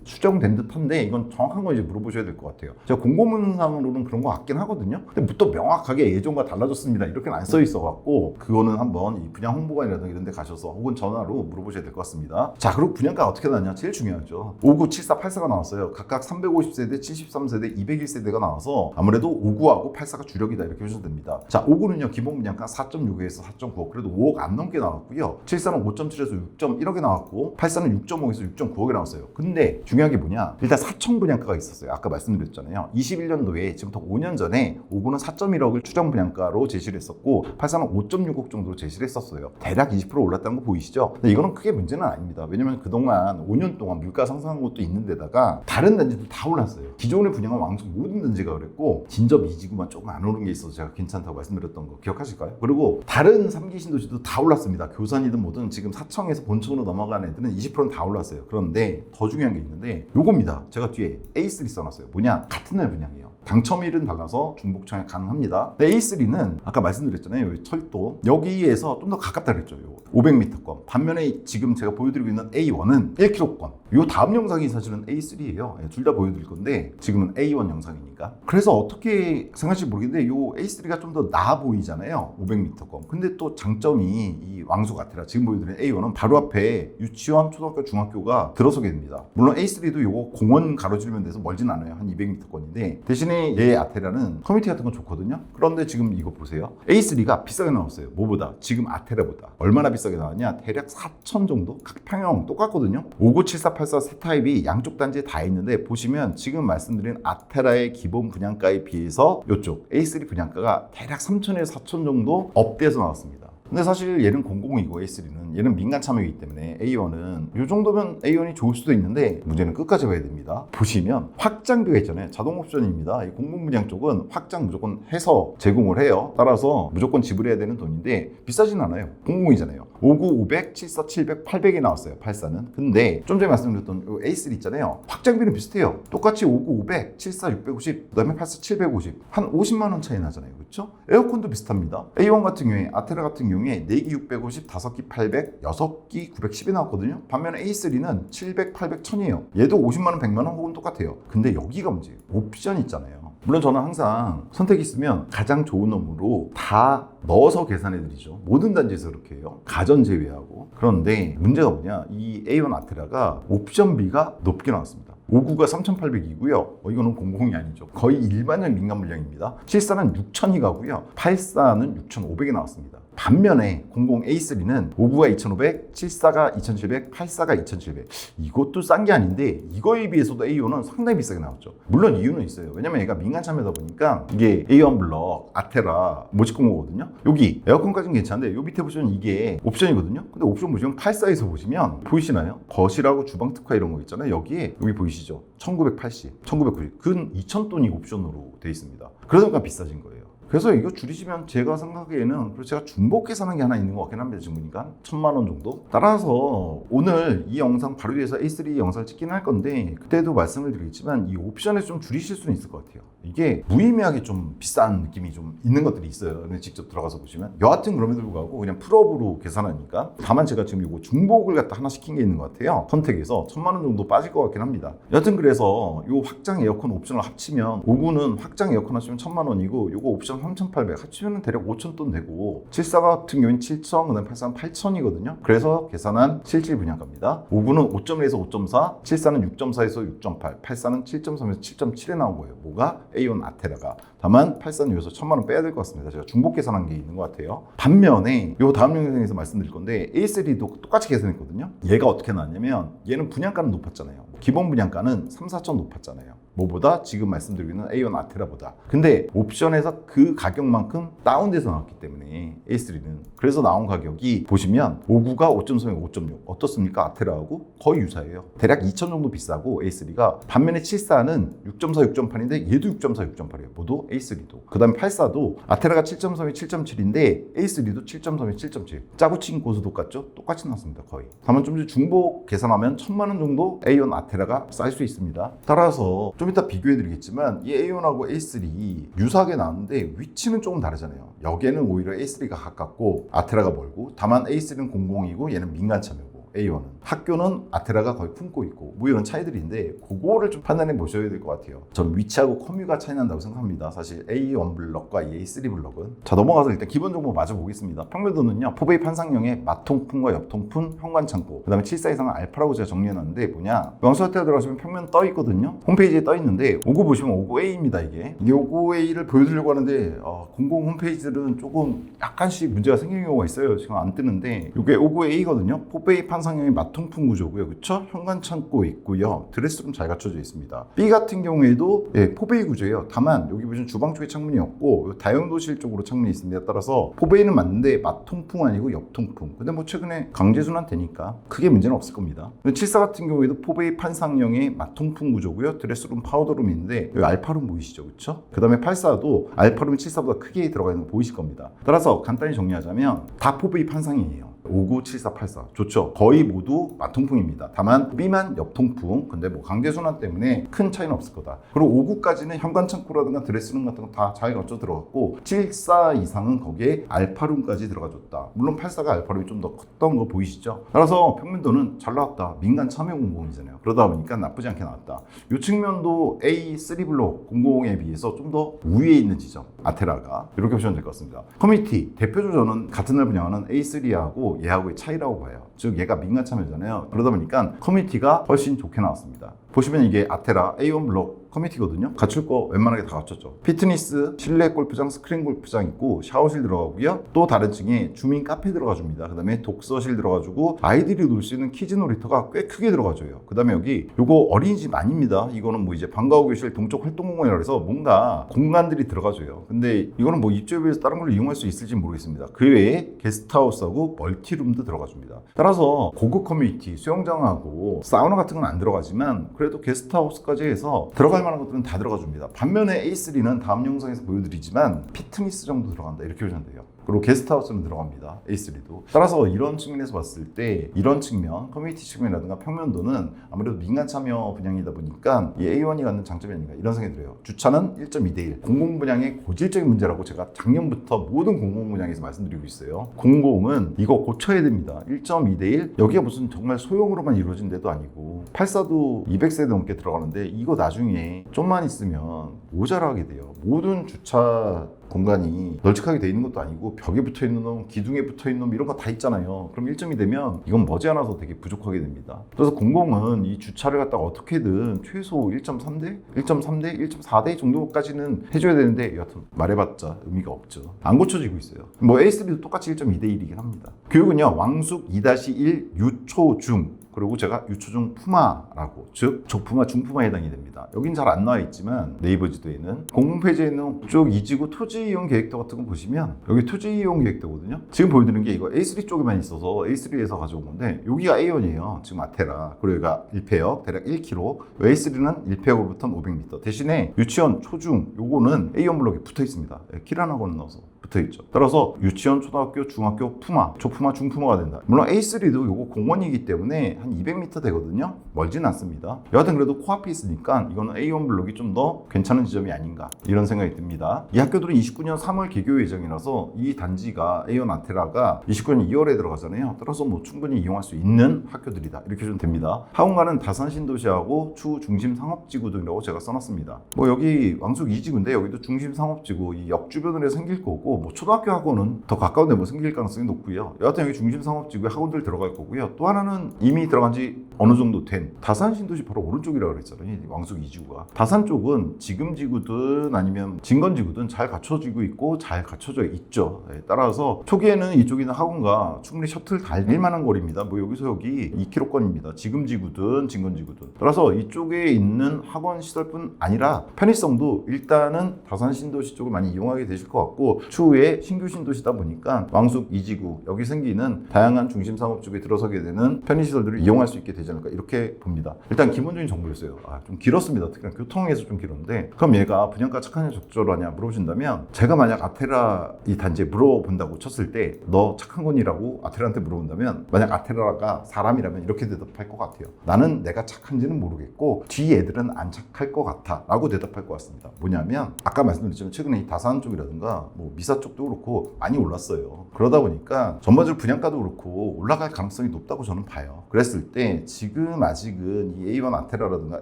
수정된 듯한데 이건 정확한 거 이제 물어보셔야 될 것 같아요. 제가 공고문상으로는 그런 거 같긴 하거든요. 근데 또 명확하게 예전과 달라졌습니다 이렇게는 안 써 있어 갖고 그거는 한번 이 분양 홍보관이라든가 이런 데 가셔서 혹은 전화로 물어보셔야 될 것 같습니다. 자, 그리고 분양가 어떻게 나왔냐? 제일 중요하죠. 59, 74, 84가 나왔어요. 각각 350세대, 73세대, 201세대가 나와서 아무래도 59하고 84가 주력이다 이렇게 보셔도 됩니다. 자, 59는요 기본 분양가 4.65에서 4.95 그래도 5억 안 넘게 나왔고요. 74는 5.7에서 6.1억에 나왔고 84는 6.5에서 6.9억에 나왔어요. 근데 중요한 게 뭐냐? 일단 사청 분양가가 있었어요. 아까 말씀드렸잖아요. 21년도에 지금부터 5년 전에 59는 4.1억을 추정 분양가로 제시를 했었고 84는 5.6억 정도로 제시를 했었어요. 대략 20% 올랐다는 거 보이시죠? 근데 이거는 크게 문제는 아닙니다. 왜냐면 그동안 5년 동안 물가 상승한 것도 있는데다가 다른 단지들 다 올랐어요. 기존에 분양한 왕숙 모든 단지가 그랬고 진접 2지구만 조금 안 오른 게 있어서 제가 괜찮다고 말씀드렸던 거 기억하실까요? 그리고 다른 3기 신도시도 다 올랐습니다. 교산이든 뭐든 지금 사청에서 본청으로 넘어간 애들은 20%는 다 올랐어요. 그런데 더 중요한 게 있는데 요겁니다. 제가 뒤에 A3 써놨어요. 뭐냐? 같은 날 분양이에요. 당첨일은 달라서 중복청약 가능합니다. A3는 아까 말씀드렸잖아요. 철도 여기에서 좀 더 가깝다 그랬죠. 500m권. 반면에 지금 제가 보여드리고 있는 A1은 1km권. 요 다음 영상이 사실은 A3예요. 둘 다 보여드릴 건데 지금은 A1 영상이니까. 그래서 어떻게 생각하실지 모르겠는데 요 A3가 좀 더 나아 보이잖아요. 500m권. 근데 또 장점이 이 왕숙 아테라 지금 보여드리는 A1은 바로 앞에 유치원, 초등학교, 중학교가 들어서게 됩니다. 물론 A3도 요거 공원 가로지르면 돼서 멀진 않아요. 한 200m권인데 대신에 얘 아테라는 커뮤니티 같은 건 좋거든요. 그런데 지금 이거 보세요. A3가 비싸게 나왔어요. 뭐보다? 지금 아테라보다. 얼마나 비싸게 나왔냐? 대략 4천 정도? 각 평형 똑같거든요. 59, 74, 84 세 타입이 양쪽 단지에 다 있는데 보시면 지금 말씀드린 아테라의 기본 분양가에 비해서 이쪽 A3 분양가가 대략 3천에서 4천 정도 업돼서 나왔습니다. 근데 사실 얘는 공공이고 A3는 얘는 민간 참여이기 때문에 A1은 이 정도면 A1이 좋을 수도 있는데 문제는 끝까지 봐야 됩니다. 보시면 확장비가 있잖아요. 자동 옵션입니다. 이 공공분양 쪽은 확장 무조건 해서 제공을 해요. 따라서 무조건 지불해야 되는 돈인데 비싸진 않아요. 공공이잖아요. 59, 500, 74, 700, 800이 나왔어요. 84는. 근데 좀 전에 말씀드렸던 A3 있잖아요. 확장비는 비슷해요. 똑같이 59, 500, 74, 650, 그 다음에 84, 750 한 50만 원 차이 나잖아요. 그렇죠? 에어컨도 비슷합니다. A1 같은 경우에 아테라 같은 경우에 4기 650, 5기 800, 6기 910이 나왔거든요. 반면에 A3는 700, 800, 1000이에요. 얘도 50만 원, 100만 원 혹은 똑같아요. 근데 여기가 문제예요. 옵션 있잖아요. 물론 저는 항상 선택이 있으면 가장 좋은 놈으로 다 넣어서 계산해 드리죠. 모든 단지에서 그렇게 해요. 가전 제외하고. 그런데 문제가 뭐냐? 이 A1 아테라가 옵션비가 높게 나왔습니다. 59가 3,800이고요. 이거는 공공이 아니죠. 거의 일반적 민간 물량입니다. 74는 6,000이 가고요. 84는 6,500이 나왔습니다. 반면에 00A3는 59가 2,500, 74가 2,700, 84가 2,700. 이것도 싼 게 아닌데 이거에 비해서도 A1은 상당히 비싸게 나왔죠. 물론 이유는 있어요. 왜냐면 얘가 민간 참여다 보니까 이게 A1 블럭, 아테라, 모직공고거든요. 여기 에어컨까지는 괜찮은데 요 밑에 보시면 이게 옵션이거든요. 근데 옵션 보시면 84에서 보시면 보이시나요? 거실하고 주방 특화 이런 거 있잖아요. 여기에 여기 보이시죠? 1980, 1990. 근 2,000돈이 옵션으로 돼 있습니다. 그러다 보니까 비싸진 거예요. 그래서 이거 줄이시면 제가 생각하기에는 그리고 제가 중복 계산한 게 하나 있는 것 같긴 합니다. 지금 보니까 1,000만 원 정도. 따라서 오늘 이 영상 바로 위에서 A3 영상을 찍긴 할 건데 그때도 말씀을 드리겠지만 이 옵션을 좀 줄이실 수는 있을 것 같아요. 이게 무의미하게 좀 비싼 느낌이 좀 있는 것들이 있어요. 직접 들어가서 보시면 여하튼 그럼에도 불구하고 그냥 풀업으로 계산하니까 다만 제가 지금 이거 중복을 갖다 하나 시킨 게 있는 것 같아요. 선택에서 1,000만 원 정도 빠질 것 같긴 합니다. 여하튼 그래서 이 확장 에어컨 옵션을 합치면 59는 확장 에어컨 하시면 1,000만 원이고 요거 옵션 3,800 합치면 대략 5,000돈 되고 74 같은 경우는 7,000 그다음에 83 8,000이거든요. 그래서 계산한 실질 분양가입니다. 59는 5.1에서 5.4, 74는 6.4에서 6.8, 84는 7.3에서 7.7에 나온 거예요. 뭐가? A1 아테라가. 다만 84는 여기서 1,000만 원 빼야 될 것 같습니다. 제가 중복 계산한 게 있는 것 같아요. 반면에 요 다음 영상에서 말씀드릴 건데 A3도 똑같이 계산했거든요. 얘가 어떻게 나왔냐면 얘는 분양가는 높았잖아요. 기본 분양가는 3, 4천 높았잖아요. 뭐보다 지금 말씀드리는 A1 아테라보다. 근데 옵션에서 그 가격만큼 다운돼서 나왔기 때문에 A3는 그래서 나온 가격이 보시면 59가 5.3, 5.6 어떻습니까? 아테라하고 거의 유사해요. 대략 2천 정도 비싸고 A3가 반면에 74는 6.4, 6.8인데 얘도 6.4, 6.8이에요. 모두 A3도. 그 다음에 84도 아테라가 7.3에 7.7인데 A3도 7.3에 7.7 짜고 친 고수 똑같죠? 똑같이 나왔습니다. 거의. 다만 좀 중복 계산하면 1,000만 원 정도 A1 아테라가 쌀 수 있습니다. 따라서 좀 이따 비교해 드리겠지만 이 A1하고 A3 유사하게 나왔는데 위치는 조금 다르잖아요. 여기에는 오히려 A3가 가깝고 아테라가 멀고 다만 A3는 공공이고 얘는 민간 참여고 A1은 학교는 아테라가 거의 품고 있고 뭐 이런 차이들인데 그거를 좀 판단해 보셔야 될 것 같아요. 저는 위치하고 커뮤가 차이 난다고 생각합니다. 사실 A1 블럭과 A3 블럭은. 자 넘어가서 일단 기본 정보 마저 보겠습니다. 평면도는요 포베이 판상형의 마통풍과 옆통풍, 현관 창고 그 다음에 74 이상은 알파라고 제가 정리해놨는데 뭐냐 영수호텔 들어가시면 평면 떠 있거든요. 홈페이지에 떠 있는데 59 보시면 59A입니다. 이게 59A를 보여드리려고 하는데 00 홈페이지들은 조금 약간씩 문제가 생기는 경우가 있어요. 지금 안 뜨는데 이게 59A거든요. 포베이 판상형의 마통풍 구조고요. 그쵸? 현관 창고 있고요. 드레스룸 잘 갖춰져 있습니다. B 같은 경우에도 포베이 구조예요. 다만 여기 보시면 주방 쪽에 창문이 없고 다용도실 쪽으로 창문이 있습니다. 따라서 포베이는 맞는데 마통풍 아니고 옆통풍. 근데 뭐 최근에 강제순환 되니까 크게 문제는 없을 겁니다. 74 같은 경우에도 포베이 판상형의 마통풍 구조고요. 드레스룸 파우더룸인데 여기 알파룸 보이시죠? 그쵸? 그 다음에 84도 알파룸이 74보다 크게 들어가 있는 거 보이실 겁니다. 따라서 간단히 정리하자면 다 포베이 판상이에요. 59, 74, 84 좋죠. 거의 모두 마통풍입니다. 다만 B만 옆통풍. 근데 뭐 강제순환 때문에 큰 차이는 없을 거다. 그리고 59까지는 현관창고라든가 드레스룸 같은 거 다 잘 갖춰 들어갔고 74 이상은 거기에 알파룸까지 들어가줬다. 물론 84가 알파룸이 좀 더 컸던 거 보이시죠? 따라서 평면도는 잘 나왔다. 민간 참여 공공이잖아요. 그러다 보니까 나쁘지 않게 나왔다. 이 측면도 A3 블록 00에 비해서 좀 더 우위에 있는 지점 아테라가 이렇게 보시면 될 것 같습니다. 커뮤니티 대표적으로 저는 같은 날 분양하는 A3하고 얘하고의 차이라고 봐요. 즉 얘가 민간 참여잖아요. 그러다 보니까 커뮤니티가 훨씬 좋게 나왔습니다. 보시면 이게 아테라 A1 블록 커뮤니티거든요. 갖출 거 웬만하게 다 갖췄죠. 피트니스, 실내 골프장, 스크린 골프장 있고 샤워실 들어가고요. 또 다른 층에 주민 카페 들어가줍니다. 그 다음에 독서실 들어가주고 아이들이 놀 수 있는 키즈 놀이터가 꽤 크게 들어가줘요. 그 다음에 여기 요거 어린이집 아닙니다. 이거는 뭐 이제 방과후 교실 동쪽 활동공원이라 해서 뭔가 공간들이 들어가줘요. 근데 이거는 뭐 입주에 비해서 다른 걸 이용할 수 있을지 모르겠습니다. 그 외에 게스트하우스하고 멀티룸도 들어가줍니다. 따라서 고급 커뮤니티, 수영장하고 사우나 같은 건 안 들어가지만 그래도 게스트하우스까지 해서 들어갈 만한 것들은 다 들어가줍니다. 반면에 A3는 다음 영상에서 보여드리지만 피트니스 정도 들어간다 이렇게 보시면 돼요. 그리고 게스트하우스는 들어갑니다. A3도. 따라서 이런 측면에서 봤을 때 이런 측면, 커뮤니티 측면이라든가 평면도는 아무래도 민간 참여 분양이다 보니까 이 A1이 갖는 장점이 아닌가 이런 생각이 들어요. 주차는 1.2대1 공공 분양의 고질적인 문제라고 제가 작년부터 모든 공공 분양에서 말씀드리고 있어요. 공공은 이거 고쳐야 됩니다. 1.2대1 여기가 무슨 정말 소형으로만 이루어진 데도 아니고 84도 200세대 넘게 들어가는데 이거 나중에 좀만 있으면 모자라게 돼요. 모든 주차 공간이 널찍하게 돼 있는 것도 아니고 벽에 붙어 있는 놈, 기둥에 붙어 있는 놈 이런 거 다 있잖아요. 그럼 1점이 되면 이건 머지않아서 되게 부족하게 됩니다. 그래서 공공은 이 주차를 갖다가 어떻게든 최소 1.3대, 1.3대, 1.4대 정도까지는 해줘야 되는데 여하튼 말해봤자 의미가 없죠. 안 고쳐지고 있어요. 뭐 A3도 똑같이 1.2대 1이긴 합니다. 교육은요, 왕숙 2-1 유초중, 그리고 제가 유초중 푸마라고, 즉 조푸마 중푸마에 해당이 됩니다. 여긴 잘 안 나와 있지만 네이버 지도에는 공공폐지에 있는 쪽 이지구 토지 이용 계획도 같은 거 보시면 여기 토지 이용 계획도거든요. 지금 보여드리는 게 이거 A3 쪽에만 있어서 A3에서 가져온 건데 여기가 A1이에요. 지금 아테라. 그리고 여기가 1폐역 대략 1km, A3는 1폐역으로부터 500m. 대신에 유치원 초중 요거는 A1 블록에 붙어 있습니다. 길 하나 건너서 붙어 있죠. 따라서 유치원, 초등학교, 중학교 푸마, 조푸마, 중푸마가 된다. 물론 A3도 요거 공원이기 때문에 한 200m 되거든요. 멀진 않습니다. 여하튼 그래도 코앞에 있으니까 이거는 A1 블록이 좀 더 괜찮은 지점이 아닌가 이런 생각이 듭니다. 이 학교들은 29년 3월 개교 예정이라서 이 단지가 A1 아테라가 29년 2월에 들어가잖아요. 따라서 뭐 충분히 이용할 수 있는 학교들이다 이렇게 좀 됩니다. 학원가는 다산 신도시하고 추 중심 상업지구 등이라고 제가 써놨습니다. 뭐 여기 왕숙 2지구인데 여기도 중심 상업지구 이 역 주변으로 생길 거고 뭐 초등학교 학원은 더 가까운데 뭐 생길 가능성이 높고요. 여하튼 여기 중심 상업지구에 학원들 들어갈 거고요. 또 하나는 이미 들어간 지 어느 정도 된 다산 신도시 바로 오른쪽이라고 그랬잖아요. 왕숙 2지구가. 다산 쪽은 지금 지구든 아니면 진건 지구든 잘 갖춰지고 있고 잘 갖춰져 있죠. 따라서 초기에는 이쪽에는 학원가 충분히 셔틀 달릴 만한 거리입니다. 뭐 여기서 여기 2km권입니다. 지금 지구든 진건 지구든. 따라서 이쪽에 있는 학원 시설뿐 아니라 편의성도 일단은 다산 신도시 쪽을 많이 이용하게 되실 것 같고 추후에 신규 신도시다 보니까 왕숙 2지구 여기 생기는 다양한 중심 상업 쪽에 들어서게 되는 편의시설들을 이용할 수 있게 되지 않을까 이렇게 봅니다. 일단 기본적인 정보였어요. 좀 길었습니다. 특히나 교통에서 좀 길었는데 그럼 얘가 분양가 착하냐 적절하냐 물어보신다면 제가 만약 아테라 이 단지에 물어본다고 쳤을 때 너 착한 건이라고 아테라한테 물어본다면 만약 아테라가 사람이라면 이렇게 대답할 것 같아요. 나는 내가 착한지는 모르겠고 뒤 애들은 안 착할 것 같아 라고 대답할 것 같습니다. 뭐냐면 아까 말씀드렸지만 최근에 이 다산 쪽이라든가 뭐 미사 쪽도 그렇고 많이 올랐어요. 그러다 보니까 전반적으로 분양가도 그렇고 올라갈 가능성이 높다고 저는 봐요. 그랬을 때 지금 아직은 이 A1 아테라라든가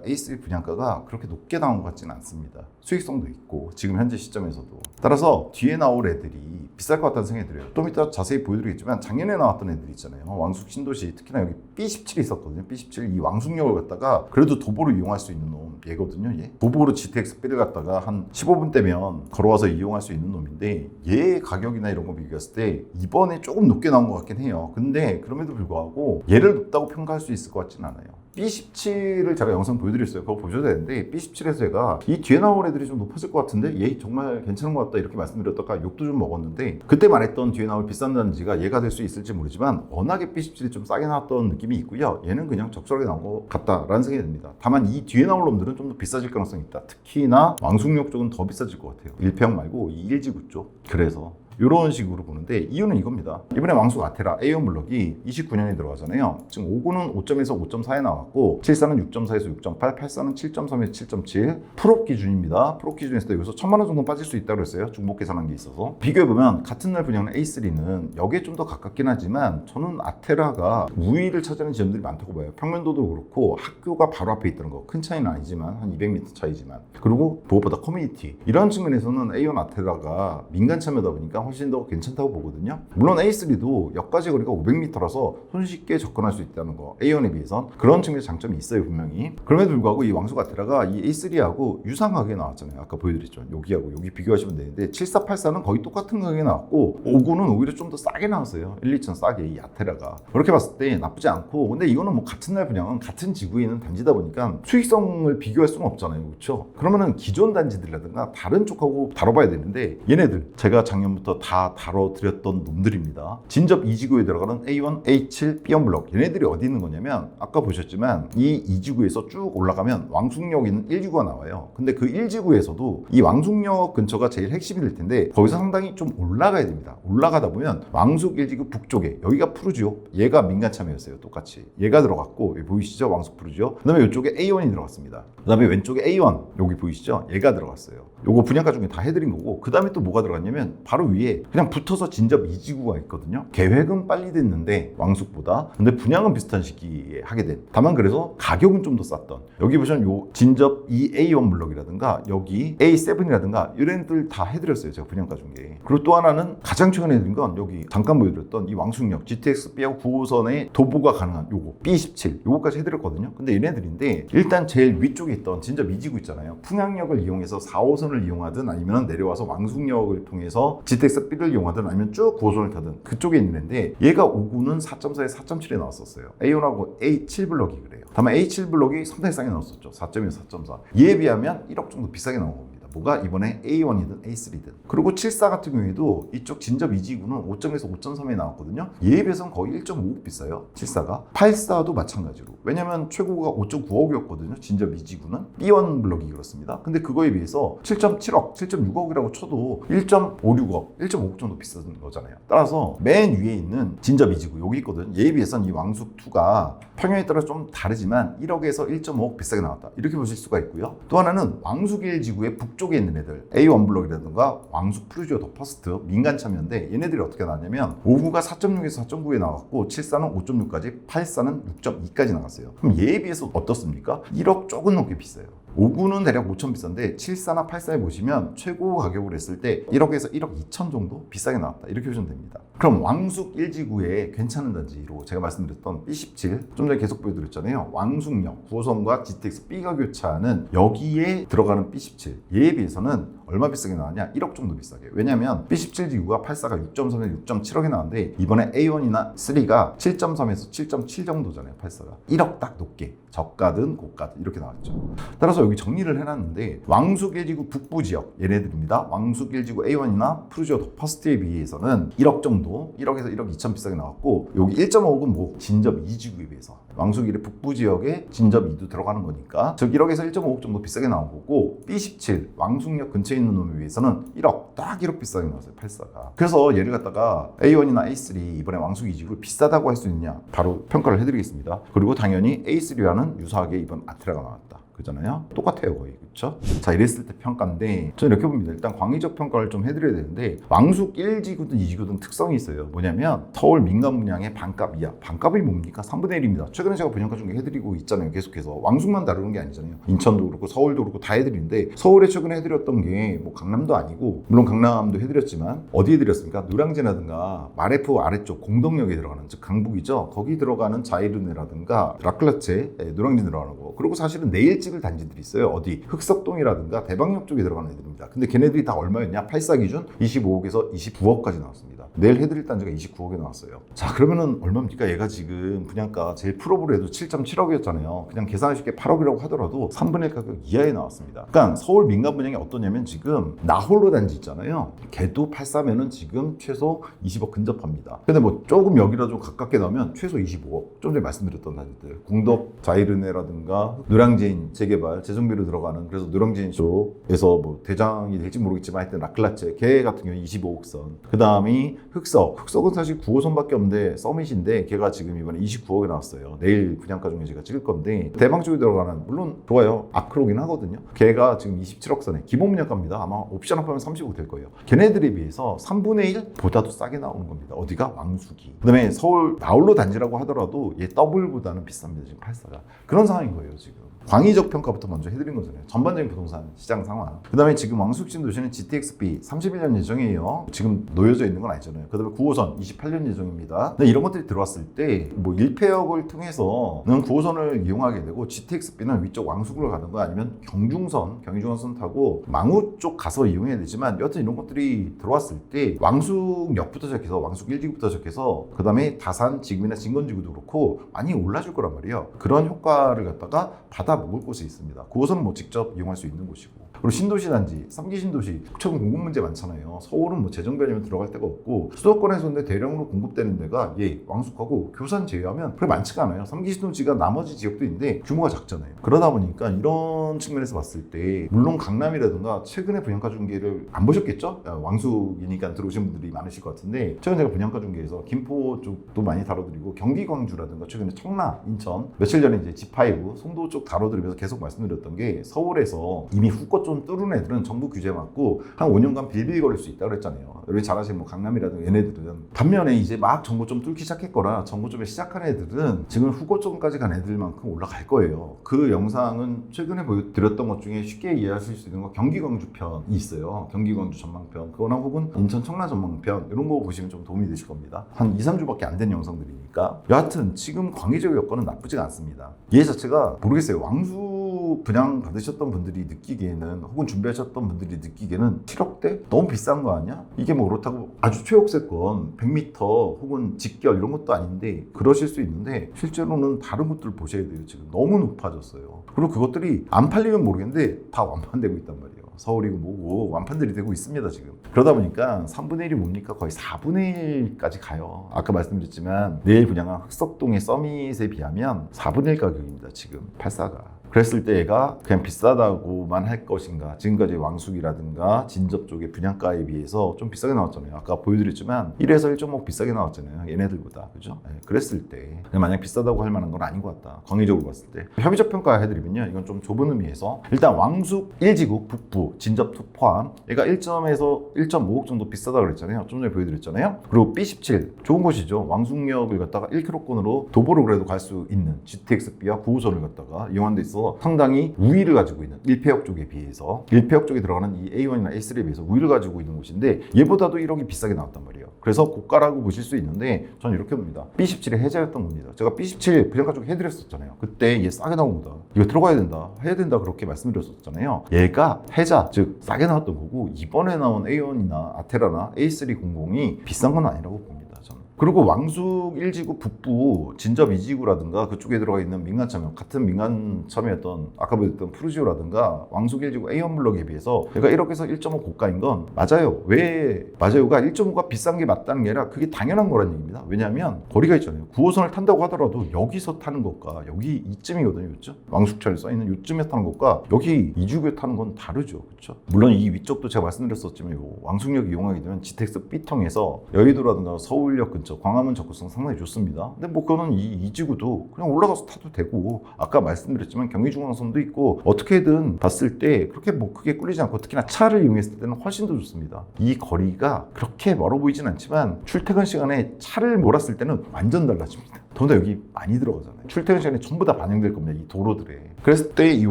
A3 분양가가 그렇게 높게 나온 것 같지는 않습니다. 수익성도 있고 지금 현재 시점에서도. 따라서 뒤에 나올 애들이 비쌀 것 같다는 생각이 들어요. 좀 이따 자세히 보여드리겠지만 작년에 나왔던 애들 있잖아요. 왕숙 신도시 특히나 여기 B17이 있었거든요. B17 이 왕숙역을 갖다가 그래도 도보로 이용할 수 있는 놈 얘거든요. 얘 도보로 GTX 배를 갖다가 한 15분 대면 걸어와서 이용할 수 있는 놈인데 얘 가격이나 이런 거 비교했을 때 이번에 조금 높게 나온 것 같긴 해요. 근데 그럼에도 불구하고 얘를 높다고 평가할 수 있을 것 같진 않아요. B17을 제가 영상 보여드렸어요. 그거 보셔야 되는데 B17에서 제가 이 뒤에 나올 애들이 좀 높아질 것 같은데 얘 정말 괜찮은 것 같다 이렇게 말씀드렸다가 욕도 좀 먹었는데 그때 말했던 뒤에 나올 비싼 단지가 얘가 될 수 있을지 모르지만 워낙에 B17이 좀 싸게 나왔던 느낌이 있고요. 얘는 그냥 적절하게 나온 것 같다라는 생각이 듭니다. 다만 이 뒤에 나올 놈들은 좀 더 비싸질 가능성이 있다. 특히나 왕숙역 쪽은 더 비싸질 것 같아요. 1평 말고 이 1지구 쪽. 그래서 이런 식으로 보는데 이유는 이겁니다. 이번에 왕숙 아테라 A1 블럭이 29년에 들어가잖아요. 지금 59는 5점에서 5.4에 나왔고 74는 6.4에서 6.8, 84는 7.3에서 7.7 풀업 기준입니다. 풀업 기준에서 여기서 1,000만 원 정도 빠질 수 있다고 그랬어요. 중복 계산한 게 있어서. 비교해보면 같은 날 분양은 A3는 여기에 좀 더 가깝긴 하지만 저는 아테라가 우위를 차지하는 지점들이 많다고 봐요. 평면도도 그렇고 학교가 바로 앞에 있다는 거 큰 차이는 아니지만 한 200m 차이지만 그리고 무엇보다 커뮤니티 이런 측면에서는 A1 아테라가 민간 참여다 보니까 훨씬 더 괜찮다고 보거든요. 물론 A3도 역까지 거리가 500m라서 손쉽게 접근할 수 있다는 거 A1에 비해선 그런 측면의 장점이 있어요 분명히. 그럼에도 불구하고 이 왕숙 아테라가 이 A3하고 유사하게 나왔잖아요. 아까 보여드렸죠. 여기하고 여기 비교하시면 되는데 7484는 거의 똑같은 가격에 나왔고 59는 오히려 좀 더 싸게 나왔어요. 1, 2천 싸게 이 아테라가. 그렇게 봤을 때 나쁘지 않고 근데 이거는 뭐 같은 날 분양은 같은 지구에 있는 단지다 보니까 수익성을 비교할 수는 없잖아요. 그렇죠? 그러면은 기존 단지들이라든가 다른 쪽하고 다뤄봐야 되는데 얘네들 제가 작년부터 다 다뤄드렸던 놈들입니다. 진접 2지구에 들어가는 A1, A7, B1 블록 얘네들이 어디 있는 거냐면 아까 보셨지만 이 2지구에서 쭉 올라가면 왕숙역 있는 1지구가 나와요. 근데 그 1지구에서도 이 왕숙역 근처가 제일 핵심이 될 텐데 거기서 상당히 좀 올라가야 됩니다. 올라가다 보면 왕숙 1지구 북쪽에 여기가 푸르지오 얘가 민간 참여였어요. 똑같이 얘가 들어갔고 여기 보이시죠? 왕숙 푸르지오. 그 다음에 이쪽에 A1이 들어갔습니다. 그 다음에 왼쪽에 A1 여기 보이시죠? 얘가 들어갔어요. 요거 분양가 중에 다 해드린 거고 그 다음에 또 뭐가 들어갔냐면 바로 위에 위에 그냥 붙어서 진접 2지구가 있거든요. 계획은 빨리 됐는데 왕숙보다, 근데 분양은 비슷한 시기에 하게 된. 다만 그래서 가격은 좀 더 쌌던. 여기 보시면 요 진접 A1 블럭이라든가 여기 A7이라든가 이런 애들 다 해드렸어요, 제가 분양가 중에. 그리고 또 하나는 가장 최근에 해드린 건 여기 잠깐 보여드렸던 이 왕숙역 GTX-B하고 9호선의 도보가 가능한 요거 B27 요거까지 해드렸거든요. 근데 얘네들인데 일단 제일 위쪽에 있던 진접 2지구 있잖아요. 풍양역을 이용해서 4호선을 이용하든 아니면 내려와서 왕숙역을 통해서 GTX-B를 이용하든 아니면 쭉 9호선을 타든 그쪽에 있는 애인데, 얘가 5구는 4.4에 4.7에 나왔었어요. A1하고 A7 블럭이 그래요. 다만 A7 블럭이 상당히 싸게 나왔었죠. 4.2, 4.4. 얘에 비하면 1억 정도 비싸게 나온 겁니다. 뭐가 이번에 A1이든 A3든. 그리고 74 같은 경우에도 이쪽 진접 2지구는 5.에서 5.3에 나왔거든요. 얘에 비해서는 거의 1.5억 비싸요, 74가. 84도 마찬가지로. 왜냐면 최고가 5.9억이었거든요, 진접 2지구는. B1 블럭이 그렇습니다. 근데 그거에 비해서 7.7억, 7.6억이라고 쳐도 1.56억, 1.5억 정도 비싼 거잖아요. 따라서 맨 위에 있는 진접 2지구 여기 있거든요. 얘에 비해서는 이 왕숙2가 평형에 따라 좀 다르지만 1억에서 1.5억 비싸게 나왔다, 이렇게 보실 수가 있고요. 또 하나는 왕숙 1지구의 북쪽에 있는 애들 A1 블럭이라든가 왕숙 프루지오 더 퍼스트 민간 참여인데, 얘네들이 어떻게 나왔냐면 5구가 4.6에서 4.9에 나왔고 74는 5.6까지, 84는 6.2까지 나왔어요. 그럼 얘에 비해서 어떻습니까? 1억 조금 넘게 비싸요. 5구는 대략 5천 비싼데 74나 84에 보시면 최고 가격으로 했을 때 1억에서 1억 2천 정도 비싸게 나왔다, 이렇게 보시면 됩니다. 그럼 왕숙 1지구에 괜찮은 단지로 제가 말씀드렸던 B17, 좀 전에 계속 보여드렸잖아요. 왕숙역 9호선과 GTX-B가 교차하는 여기에 들어가는 B17, 얘에 비해서는 얼마 비싸게 나왔냐? 1억 정도 비싸게. 왜냐면 B17지구가 84가 6.3에서 6.7억에 나왔는데 이번에 A1이나 3가 7.3에서 7.7 정도잖아요, 84가. 1억 딱 높게, 저가든 고가든 이렇게 나왔죠. 따라서 여기 정리를 해놨는데 왕숙 1지구 북부 지역 얘네들입니다. 왕숙 1지구 A1이나 프루지오 더 퍼스트에 비해서는 1억 정도, 1억에서 1억 2천 비싸게 나왔고, 여기 1.5억은 뭐 진접 2지구에 비해서 왕숙 1의 북부 지역에 진접 2도 들어가는 거니까 즉 1억에서 1.5억 정도 비싸게 나온 거고, B17 왕숙역 근처에 있는 놈에 비해서는 1억, 딱 1억 비싸게 나왔어요, 84가. 그래서 얘를 갖다가 A1이나 A3 이번에 왕숙 2지구를 비싸다고 할 수 있느냐, 바로 평가를 해드리겠습니다. 그리고 당연히 A3와는 유사하게 이번 아트라가 나왔다, 그잖아요. 똑같아요, 거의. 그렇죠? 자, 이랬을 때 평가인데 저는 이렇게 봅니다. 일단 광의적 평가를 좀 해드려야 되는데, 왕숙 1지구든 2지구든 특성이 있어요. 뭐냐면 서울 민간 분양의 반값 이하. 반값이 뭡니까? 3분의 1입니다. 최근에 제가 분양가 중에 해드리고 있잖아요, 계속해서. 왕숙만 다루는 게 아니잖아요. 인천도 그렇고 서울도 그렇고 다 해드리는데, 서울에 최근에 해드렸던 게 뭐 강남도 아니고, 물론 강남도 해드렸지만 어디에 해드렸습니까? 노량진이라든가 마레프 아래쪽 공덕역에 들어가는, 즉 강북이죠. 거기 들어가는 자이르네라든가 라클라체, 노량진 들어가는 거. 그리고 사실은 내일 찍을 단지들이 있어요. 어디? 흑석동이라든가 대방역 쪽에 들어가는 애들입니다. 근데 걔네들이 다 얼마였냐? 84 기준 25억에서 29억까지 나왔습니다. 내일 해드릴 단지가 29억에 나왔어요. 자, 그러면은 얼마입니까? 얘가 지금 분양가 제일 풀업으로 해도 7.7억이었잖아요. 그냥 계산을 쉽게 8억이라고 하더라도 3분의 1 가격 이하에 나왔습니다. 그러니까 서울 민간 분양이 어떠냐면, 지금 나홀로 단지 있잖아요. 걔도 84면은 지금 최소 20억 근접합니다. 근데 뭐 조금 여기라 좀 가깝게 나오면 최소 25억. 좀 전에 말씀드렸던 단지들, 공덕, 자이르네라든가 노량진 재개발, 재정비로 들어가는, 그래서 노량진 쪽에서 뭐 대장이 될지 모르겠지만 하여튼 라클라체, 걔 같은 경우는 25억 선. 그 다음이 흑석은 사실 9호선밖에 없는데 서밋인데 걔가 지금 이번에 29억에 나왔어요. 내일 분양가 중에 제가 찍을 건데, 대방 쪽에 들어가는, 물론 좋아요, 아크로긴 하거든요. 걔가 지금 27억 선에 기본 분양가입니다. 아마 옵션 합하면 30억 될 거예요. 걔네들에 비해서 3분의 1보다도 싸게 나오는 겁니다. 어디가? 왕숙이. 그 다음에 서울 나홀로 단지라고 하더라도 얘 더블보다는 비쌉니다, 지금 84가. 그런 상황인 거예요, 지금. 광의적 평가부터 먼저 해드린 거잖아요. 전반적인 부동산 시장 상황. 그 다음에 지금 왕숙 신도시는 GTX-B 31년 예정이에요. 지금 놓여져 있는 건 아니잖아요. 그 다음에 9호선 28년 예정입니다. 근데 이런 것들이 들어왔을 때 뭐 1폐역을 통해서는 9호선을 이용하게 되고, GTX-B는 위쪽 왕숙으로 가는 거, 아니면 경의중앙선 타고 망우 쪽 가서 이용해야 되지만, 여하튼 이런 것들이 들어왔을 때 왕숙역부터 시작해서 왕숙 1지구부터 시작해서 그 다음에 다산 지금이나 진건지구도 그렇고 많이 올라줄 거란 말이에요. 그런 효과를 갖다가 받아 먹을 곳이 있습니다. 그곳은 뭐 직접 이용할 수 있는 곳이고. 그리고 신도시 단지, 3기 신도시, 최근 공급 문제 많잖아요. 서울은 뭐 재정비하면 들어갈 데가 없고, 수도권에서 근데 대량으로 공급되는 데가 왕숙하고 교산 제외하면 그렇게 많지가 않아요. 3기 신도시가 나머지 지역도 있는데 규모가 작잖아요. 그러다 보니까 이런 측면에서 봤을 때, 물론 강남이라든가 최근에 분양가 중개를 안 보셨겠죠? 왕숙이니까 들어오신 분들이 많으실 것 같은데, 최근 제가 분양가 중개에서 김포 쪽도 많이 다뤄드리고, 경기 광주라든가 최근에 청라, 인천, 며칠 전에 이제 G5 송도 쪽 다뤄드리면서 계속 말씀드렸던 게, 서울에서 이미 후ቆ 좀 뚫은 애들은 정부 규제 맞고 한 5년간 빌빌거릴 수 있다 그랬잖아요. 여러분 잘 아시는 뭐 강남이라든가 얘네들은. 반면에 이제 막 정고점 뚫기 시작했거나 정고점에 시작한 애들은 지금 후고점까지 간 애들만큼 올라갈 거예요. 그 영상은 최근에 보여드렸던 것 중에 쉽게 이해하실 수 있는 거 경기 광주 편이 있어요. 경기 광주 전망편 그거나 혹은 인천 청라 전망편 이런 거 보시면 좀 도움이 되실 겁니다. 한 2, 3주밖에 안 된 영상들이니까. 여하튼 지금 광해적 여건은 나쁘지가 않습니다. 얘 자체가 모르겠어요. 왕수 분양 받으셨던 분들이 느끼기에는 혹은 준비하셨던 분들이 느끼기에는 7억대? 너무 비싼 거 아니야? 이게 뭐 그렇다고 아주 최옥세권 100m 혹은 직결 이런 것도 아닌데 그러실 수 있는데 실제로는 다른 것들 보셔야 돼요. 지금 너무 높아졌어요. 그리고 그것들이 안 팔리면 모르겠는데 다 완판되고 있단 말이에요. 서울이고 뭐고 완판들이 되고 있습니다 지금. 그러다 보니까 3분의 1이 뭡니까? 거의 4분의 1까지 가요. 아까 말씀드렸지만 내일 분양한 흑석동의 서밋에 비하면 4분의 1 가격입니다 지금 84가. 그랬을 때 얘가 그냥 비싸다고만 할 것인가. 지금까지 왕숙이라든가 진접 쪽의 분양가에 비해서 좀 비싸게 나왔잖아요. 아까 보여드렸지만 1에서 1.5 비싸게 나왔잖아요. 얘네들보다. 그죠? 네, 그랬을 때 만약 비싸다고 할 만한 건 아닌 것 같다. 광의적으로 봤을 때. 협의적 평가 해드리면요. 이건 좀 좁은 의미에서 일단 왕숙 1지구 북부 진접 투 포함 얘가 1점에서 1.5억 정도 비싸다고 그랬잖아요. 좀 전에 보여드렸잖아요. 그리고 B17 좋은 곳이죠. 왕숙역을 갖다가 1km권으로 도보로 그래도 갈 수 있는 GTX-B와 9호선을 갖다가 이용한 데 있어 상당히 우위를 가지고 있는 1폐역 쪽에 비해서 1폐역 쪽에 들어가는 이 A1이나 A3에 비해서 우위를 가지고 있는 곳인데 얘보다도 1억이 비싸게 나왔단 말이에요. 그래서 고가라고 보실 수 있는데 저는 이렇게 봅니다. B17의 해자였던 겁니다. 제가 B17 분양가 쪽 해드렸었잖아요. 그때 얘 싸게 나온 거다. 이거 들어가야 된다. 해야 된다. 그렇게 말씀드렸었잖아요. 얘가 해자 즉 싸게 나왔던 거고 이번에 나온 A1이나 아테라나 A300이 비싼 건 아니라고 봅니다. 저는. 그리고 왕숙 1지구 북부 진접 2지구라든가 그쪽에 들어가 있는 민간참여 같은 민간참여였던 아까 보였던 푸르지오라든가 왕숙 1지구 A1 블럭에 비해서 얘가 1억에서 1.5 고가인 건 맞아요. 왜 맞아요가 1.5가 비싼 게 맞다는 게 아니라 그게 당연한 거란 얘기입니다. 왜냐하면 거리가 있잖아요. 9호선을 탄다고 하더라도 여기서 타는 것과 여기 이쯤이거든요. 그렇죠? 왕숙철에 써있는 이쯤에 타는 것과 여기 2지구에 타는 건 다르죠. 그렇죠? 물론 이 위쪽도 제가 말씀드렸었지만 요 왕숙역 이용하게 되면 GTX B 통해서 여의도라든가 서울역 근처 광화문 접근성 상당히 좋습니다. 근데 뭐 그거는 이 지구도 그냥 올라가서 타도 되고 아까 말씀드렸지만 경의중앙선도 있고 어떻게든 봤을 때 그렇게 뭐 크게 꿀리지 않고 특히나 차를 이용했을 때는 훨씬 더 좋습니다. 이 거리가 그렇게 멀어 보이진 않지만 출퇴근 시간에 차를 몰았을 때는 완전 달라집니다. 더군다나 여기 많이 들어가잖아요. 출퇴근 시간에 전부 다 반영될 겁니다. 이 도로들에. 그랬을 때 이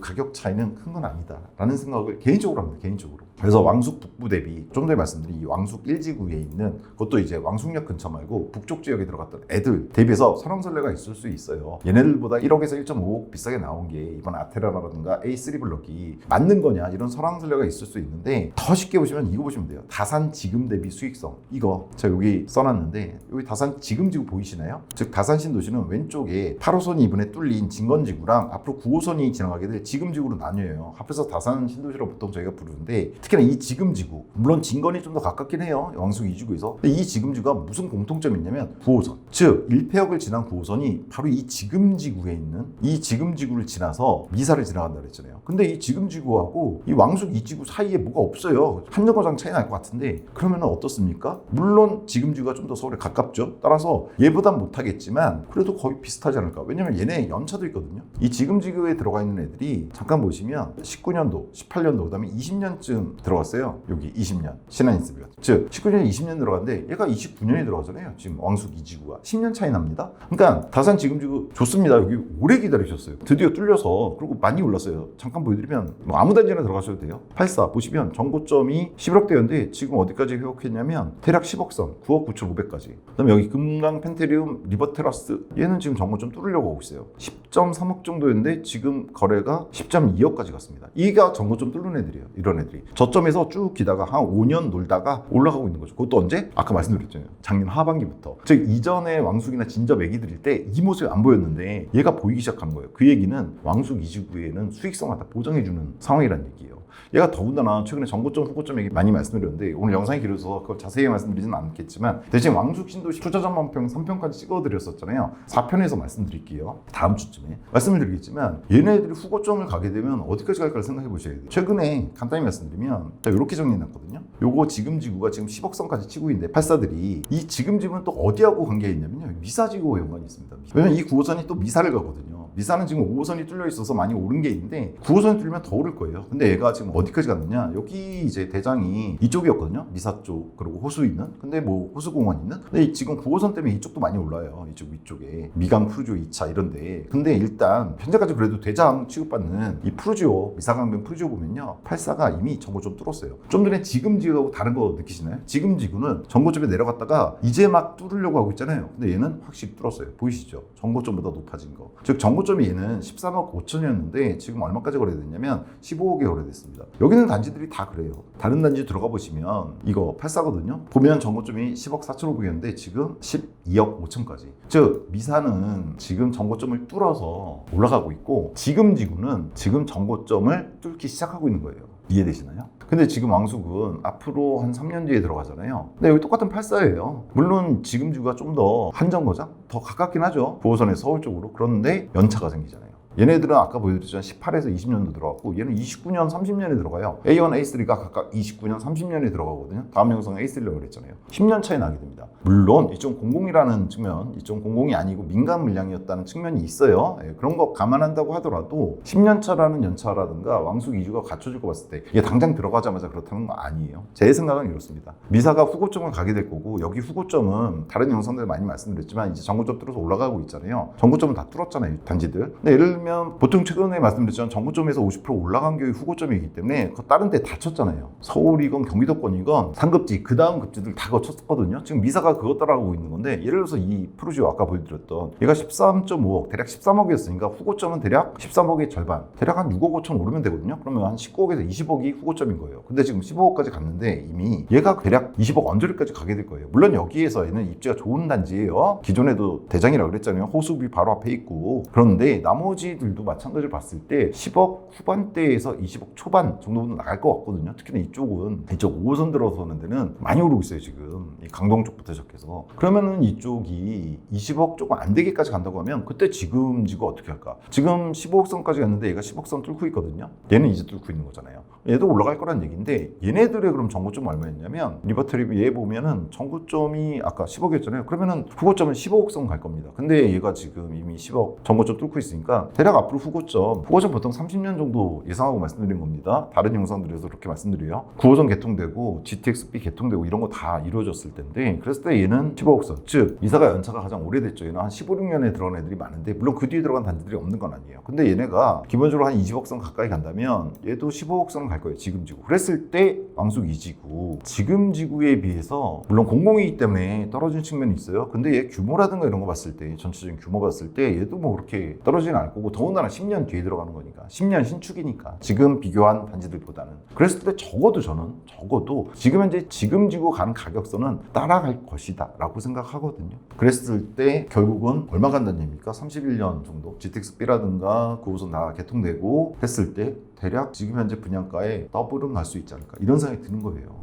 가격 차이는 큰 건 아니다 라는 생각을 개인적으로 합니다. 개인적으로. 그래서 왕숙 북부 대비 좀 전에 말씀드린 이 왕숙 1지구에 있는 그것도 이제 왕숙역 근처 말고 북쪽 지역에 들어갔던 애들 대비해서 설왕설래가 있을 수 있어요. 얘네들보다 1억에서 1.5억 비싸게 나온 게 이번 아테라라든가 A3 블럭이 맞는 거냐 이런 설왕설래가 있을 수 있는데 더 쉽게 보시면 이거 보시면 돼요. 다산 지금 대비 수익성. 이거 제가 여기 써놨는데 여기 다산 지금 지구 보이시나요? 즉 다산 신도시는 왼쪽에 8호선이 이번에 뚫린 진건지구랑 앞으로 9호선이 지나가게 될 지금지구로 나뉘어요. 합해서 다산 신도시로 보통 저희가 부르는데 특히나 이 지금지구 물론 진건이 좀 더 가깝긴 해요. 왕숙 2지구에서. 근데 이 지금지구가 무슨 공통점이 있냐면 9호선 즉 1폐역을 지난 9호선이 바로 이 지금지구에 있는 이 지금지구를 지나서 미사를 지나간다 그랬잖아요. 근데 이 지금지구하고 이 왕숙 2지구 사이에 뭐가 없어요. 한 정거장 차이 날 것 같은데 그러면 어떻습니까? 물론 지금지구가 좀 더 서울에 가깝죠. 따라서 얘보단 못하겠지만 그래도 거의 비슷하지 않을까. 왜냐면 얘네 연차도 있거든요. 이 지금지구에 들어가 있는 애들이 잠깐 보시면 19년도, 18년도, 그 다음에 20년쯤 들어갔어요. 여기 20년. 신한인스비가. 즉 19년, 20년 들어갔는데 얘가 29년에 들어가잖아요. 지금 왕숙 2지구가. 10년 차이 납니다. 그러니까 다산 지금지구 좋습니다. 여기 오래 기다리셨어요. 드디어 뚫려서 그리고 많이 올랐어요. 잠깐 보여드리면 뭐 아무 단지나 들어가셔도 돼요. 84 보시면 정고점이 11억대였는데 지금 어디까지 회복했냐면 대략 10억선 9억 9,500까지. 그 다음에 여기 금강 펜테리움 리버테라스 얘는 지금 정고점 뚫으려고 하고 있어요. 10.3억 정도였는데 지금 거래가 10.2억까지 갔습니다. 이가 정고점 뚫는 애들이에요. 이런 애들이. 저점에서 쭉 기다가 한 5년 놀다가 올라가고 있는 거죠. 그것도 언제? 아까 말씀드렸잖아요. 작년 하반기부터. 즉 이전에 왕숙이나 진접 애기 드릴 때 이 모습이 안 보였는데 얘가 보이기 시작하는 거예요. 그 얘기는 왕숙 2지구에는 수익성을 다 보장해주는 상황이라는 얘기예요. 얘가 더군다나 최근에 정고점, 후고점 얘기 많이 말씀드렸는데 오늘 영상이 길어서 그걸 자세히 말씀드리지는 않겠지만 대신 왕숙 신도시 투자전망평 3편까지 찍어드렸었잖아요. 4편에서 말씀드릴게요. 다음 주쯤에 말씀을 드리겠지만 얘네들이 후고점을 가게 되면 어디까지 갈까를 생각해 보셔야 돼요. 최근에 간단히 말씀드리면 제가 이렇게 정리해놨거든요. 요거 지금지구가 지금 10억선까지 치고 있는데 84들이 이 지금지구는 또 어디하고 관계가 있냐면요. 미사지구와 연관이 있습니다. 왜냐면 이 9호선이 또 미사를 가거든요. 미사는 지금 5호선이 뚫려 있어서 많이 오른 게 있는데 9호선이 뚫리면 더 오를 거예요. 근데 얘가 지금 어디까지 갔느냐? 여기 이제 대장이 이쪽이었거든요. 미사 쪽 그리고 호수 있는. 근데 뭐 호수공원 있는. 근데 지금 9호선 때문에 이쪽도 많이 올라요. 이쪽 위쪽에 미강 푸르지오 2차 이런데. 근데 일단 현재까지 그래도 대장 취급받는 이 푸르지오 미사강변 푸르지오 보면요, 84가 이미 전고 좀 뚫었어요. 좀 전에 지금 지구하고 다른 거 느끼시나요? 지금 지구는 전고점에 내려갔다가 이제 막 뚫으려고 하고 있잖아요. 근데 얘는 확실히 뚫었어요. 보이시죠? 전고점보다 높아진 거. 즉 전고점이 얘는 13억 5천이었는데 지금 얼마까지 거래됐냐면 15억에 거래됐습니다. 여기는 단지들이 다 그래요. 다른 단지 들어가 보시면 이거 84거든요. 보면 전고점이 10억 4,500이었는데 지금 12억 5천까지. 즉 미사는 지금 전고점을 뚫어서 올라가고 있고, 지금 지구는 지금 전고점을 뚫기 시작하고 있는 거예요. 이해되시나요? 근데 지금 왕숙은 앞으로 한 3년 뒤에 들어가잖아요. 근데 여기 똑같은 84예요. 물론 지금 지구가 좀 더 한정거장? 더 가깝긴 하죠. 9호선에서 서울 쪽으로. 그런데 연차가 생기잖아요. 얘네들은 아까 보여드렸지만 18에서 20년도 들어갔고 얘는 29년, 30년에 들어가요. A1, A3가 각각 29년, 30년에 들어가거든요. 다음 영상에 A3라고 그랬잖아요. 10년 차이 나게 됩니다. 물론 2.00이라는 측면, 2.00이 아니고 민간 물량이었다는 측면이 있어요. 그런 거 감안한다고 하더라도 10년 차라는 연차라든가 왕숙 이주가 갖춰질 거 봤을 때 이게 당장 들어가자마자 그렇다는 거 아니에요. 제 생각은 이렇습니다. 미사가 후고점을 가게 될 거고, 여기 후고점은 다른 영상들 많이 말씀드렸지만 이제 전고점 뚫어서 올라가고 있잖아요. 전고점은 다 뚫었잖아요, 단지들. 근데 예를 보통 최근에 말씀드렸지만 전고점에서 50% 올라간 게 후고점이기 때문에 다른 데 다쳤잖아요. 서울이건 경기도권이건 상급지 그 다음 급지들 다 거쳤거든요. 지금 미사가 그것 따라가고 있는 건데, 예를 들어서 이 푸르지오 아까 보여드렸던 얘가 13.5억 대략 13억이었으니까 후고점은 대략 13억의 절반, 대략 한 6억 5천 오르면 되거든요. 그러면 한 19억에서 20억이 후고점인 거예요. 근데 지금 15억까지 갔는데 이미 얘가 대략 20억 언저리까지 가게 될 거예요. 물론 여기에서 얘는 입지가 좋은 단지예요. 기존에도 대장이라고 그랬잖아요. 호수비 바로 앞에 있고. 그런데 나머지 들도 마찬가지로 봤을 때 10억 후반대에서 20억 초반 정도는 나갈 것 같거든요. 특히나 이쪽은 이쪽 5호선 들어서는 데는 많이 오르고 있어요. 지금 이 강동 쪽부터 시작해서. 그러면은 이쪽이 20억 조금 안 되게까지 간다고 하면 그때 지금 지구 어떻게 할까? 지금 15억 선까지 갔는데 얘가 10억 선 뚫고 있거든요. 얘는 이제 뚫고 있는 거잖아요. 얘도 올라갈 거란 얘기인데, 얘네들의 그럼 전고점 얼마였냐면 리버트립 얘 보면은 전고점이 아까 10억이었잖아요. 그러면은 후고점은 15억 선 갈 겁니다. 근데 얘가 지금 이미 10억 전고점 뚫고 있으니까 대략 앞으로 후고점 보통 30년 정도 예상하고 말씀드린 겁니다. 다른 영상들에서 그렇게 말씀드려요. 9호선 개통되고 GTX-B 개통되고 이런 거 다 이루어졌을 텐데, 그랬을 때 얘는 15억 선, 즉 미사가 연차가 가장 오래됐죠. 얘는 한 15, 16년에 들어간 애들이 많은데, 물론 그 뒤에 들어간 단지들이 없는 건 아니에요. 근데 얘네가 기본적으로 한 20억 선 가까이 간다면 얘도 15억 선 갈 거예요. 지금 지구. 그랬을 때 왕숙 이 지구, 지금 지구에 비해서 물론 공공이기 때문에 떨어진 측면이 있어요. 근데 얘 규모라든가 이런 거 봤을 때, 전체적인 규모 봤을 때 얘도 뭐 그렇게 떨어지진 않을 거고, 더군다나 10년 뒤에 들어가는 거니까, 10년 신축이니까 지금 비교한 단지들보다는. 그랬을 때 저는 적어도 지금 현재 지금 지구 가는 가격선은 따라갈 것이다 라고 생각하거든요. 그랬을 때 결국은 얼마 간다는 얘기입니까? 31년 정도 GTX-B라든가 9호선 다 개통되고 했을 때 대략 지금 현재 분양가에 더블은 갈 수 있지 않을까, 이런 생각이 드는 거예요.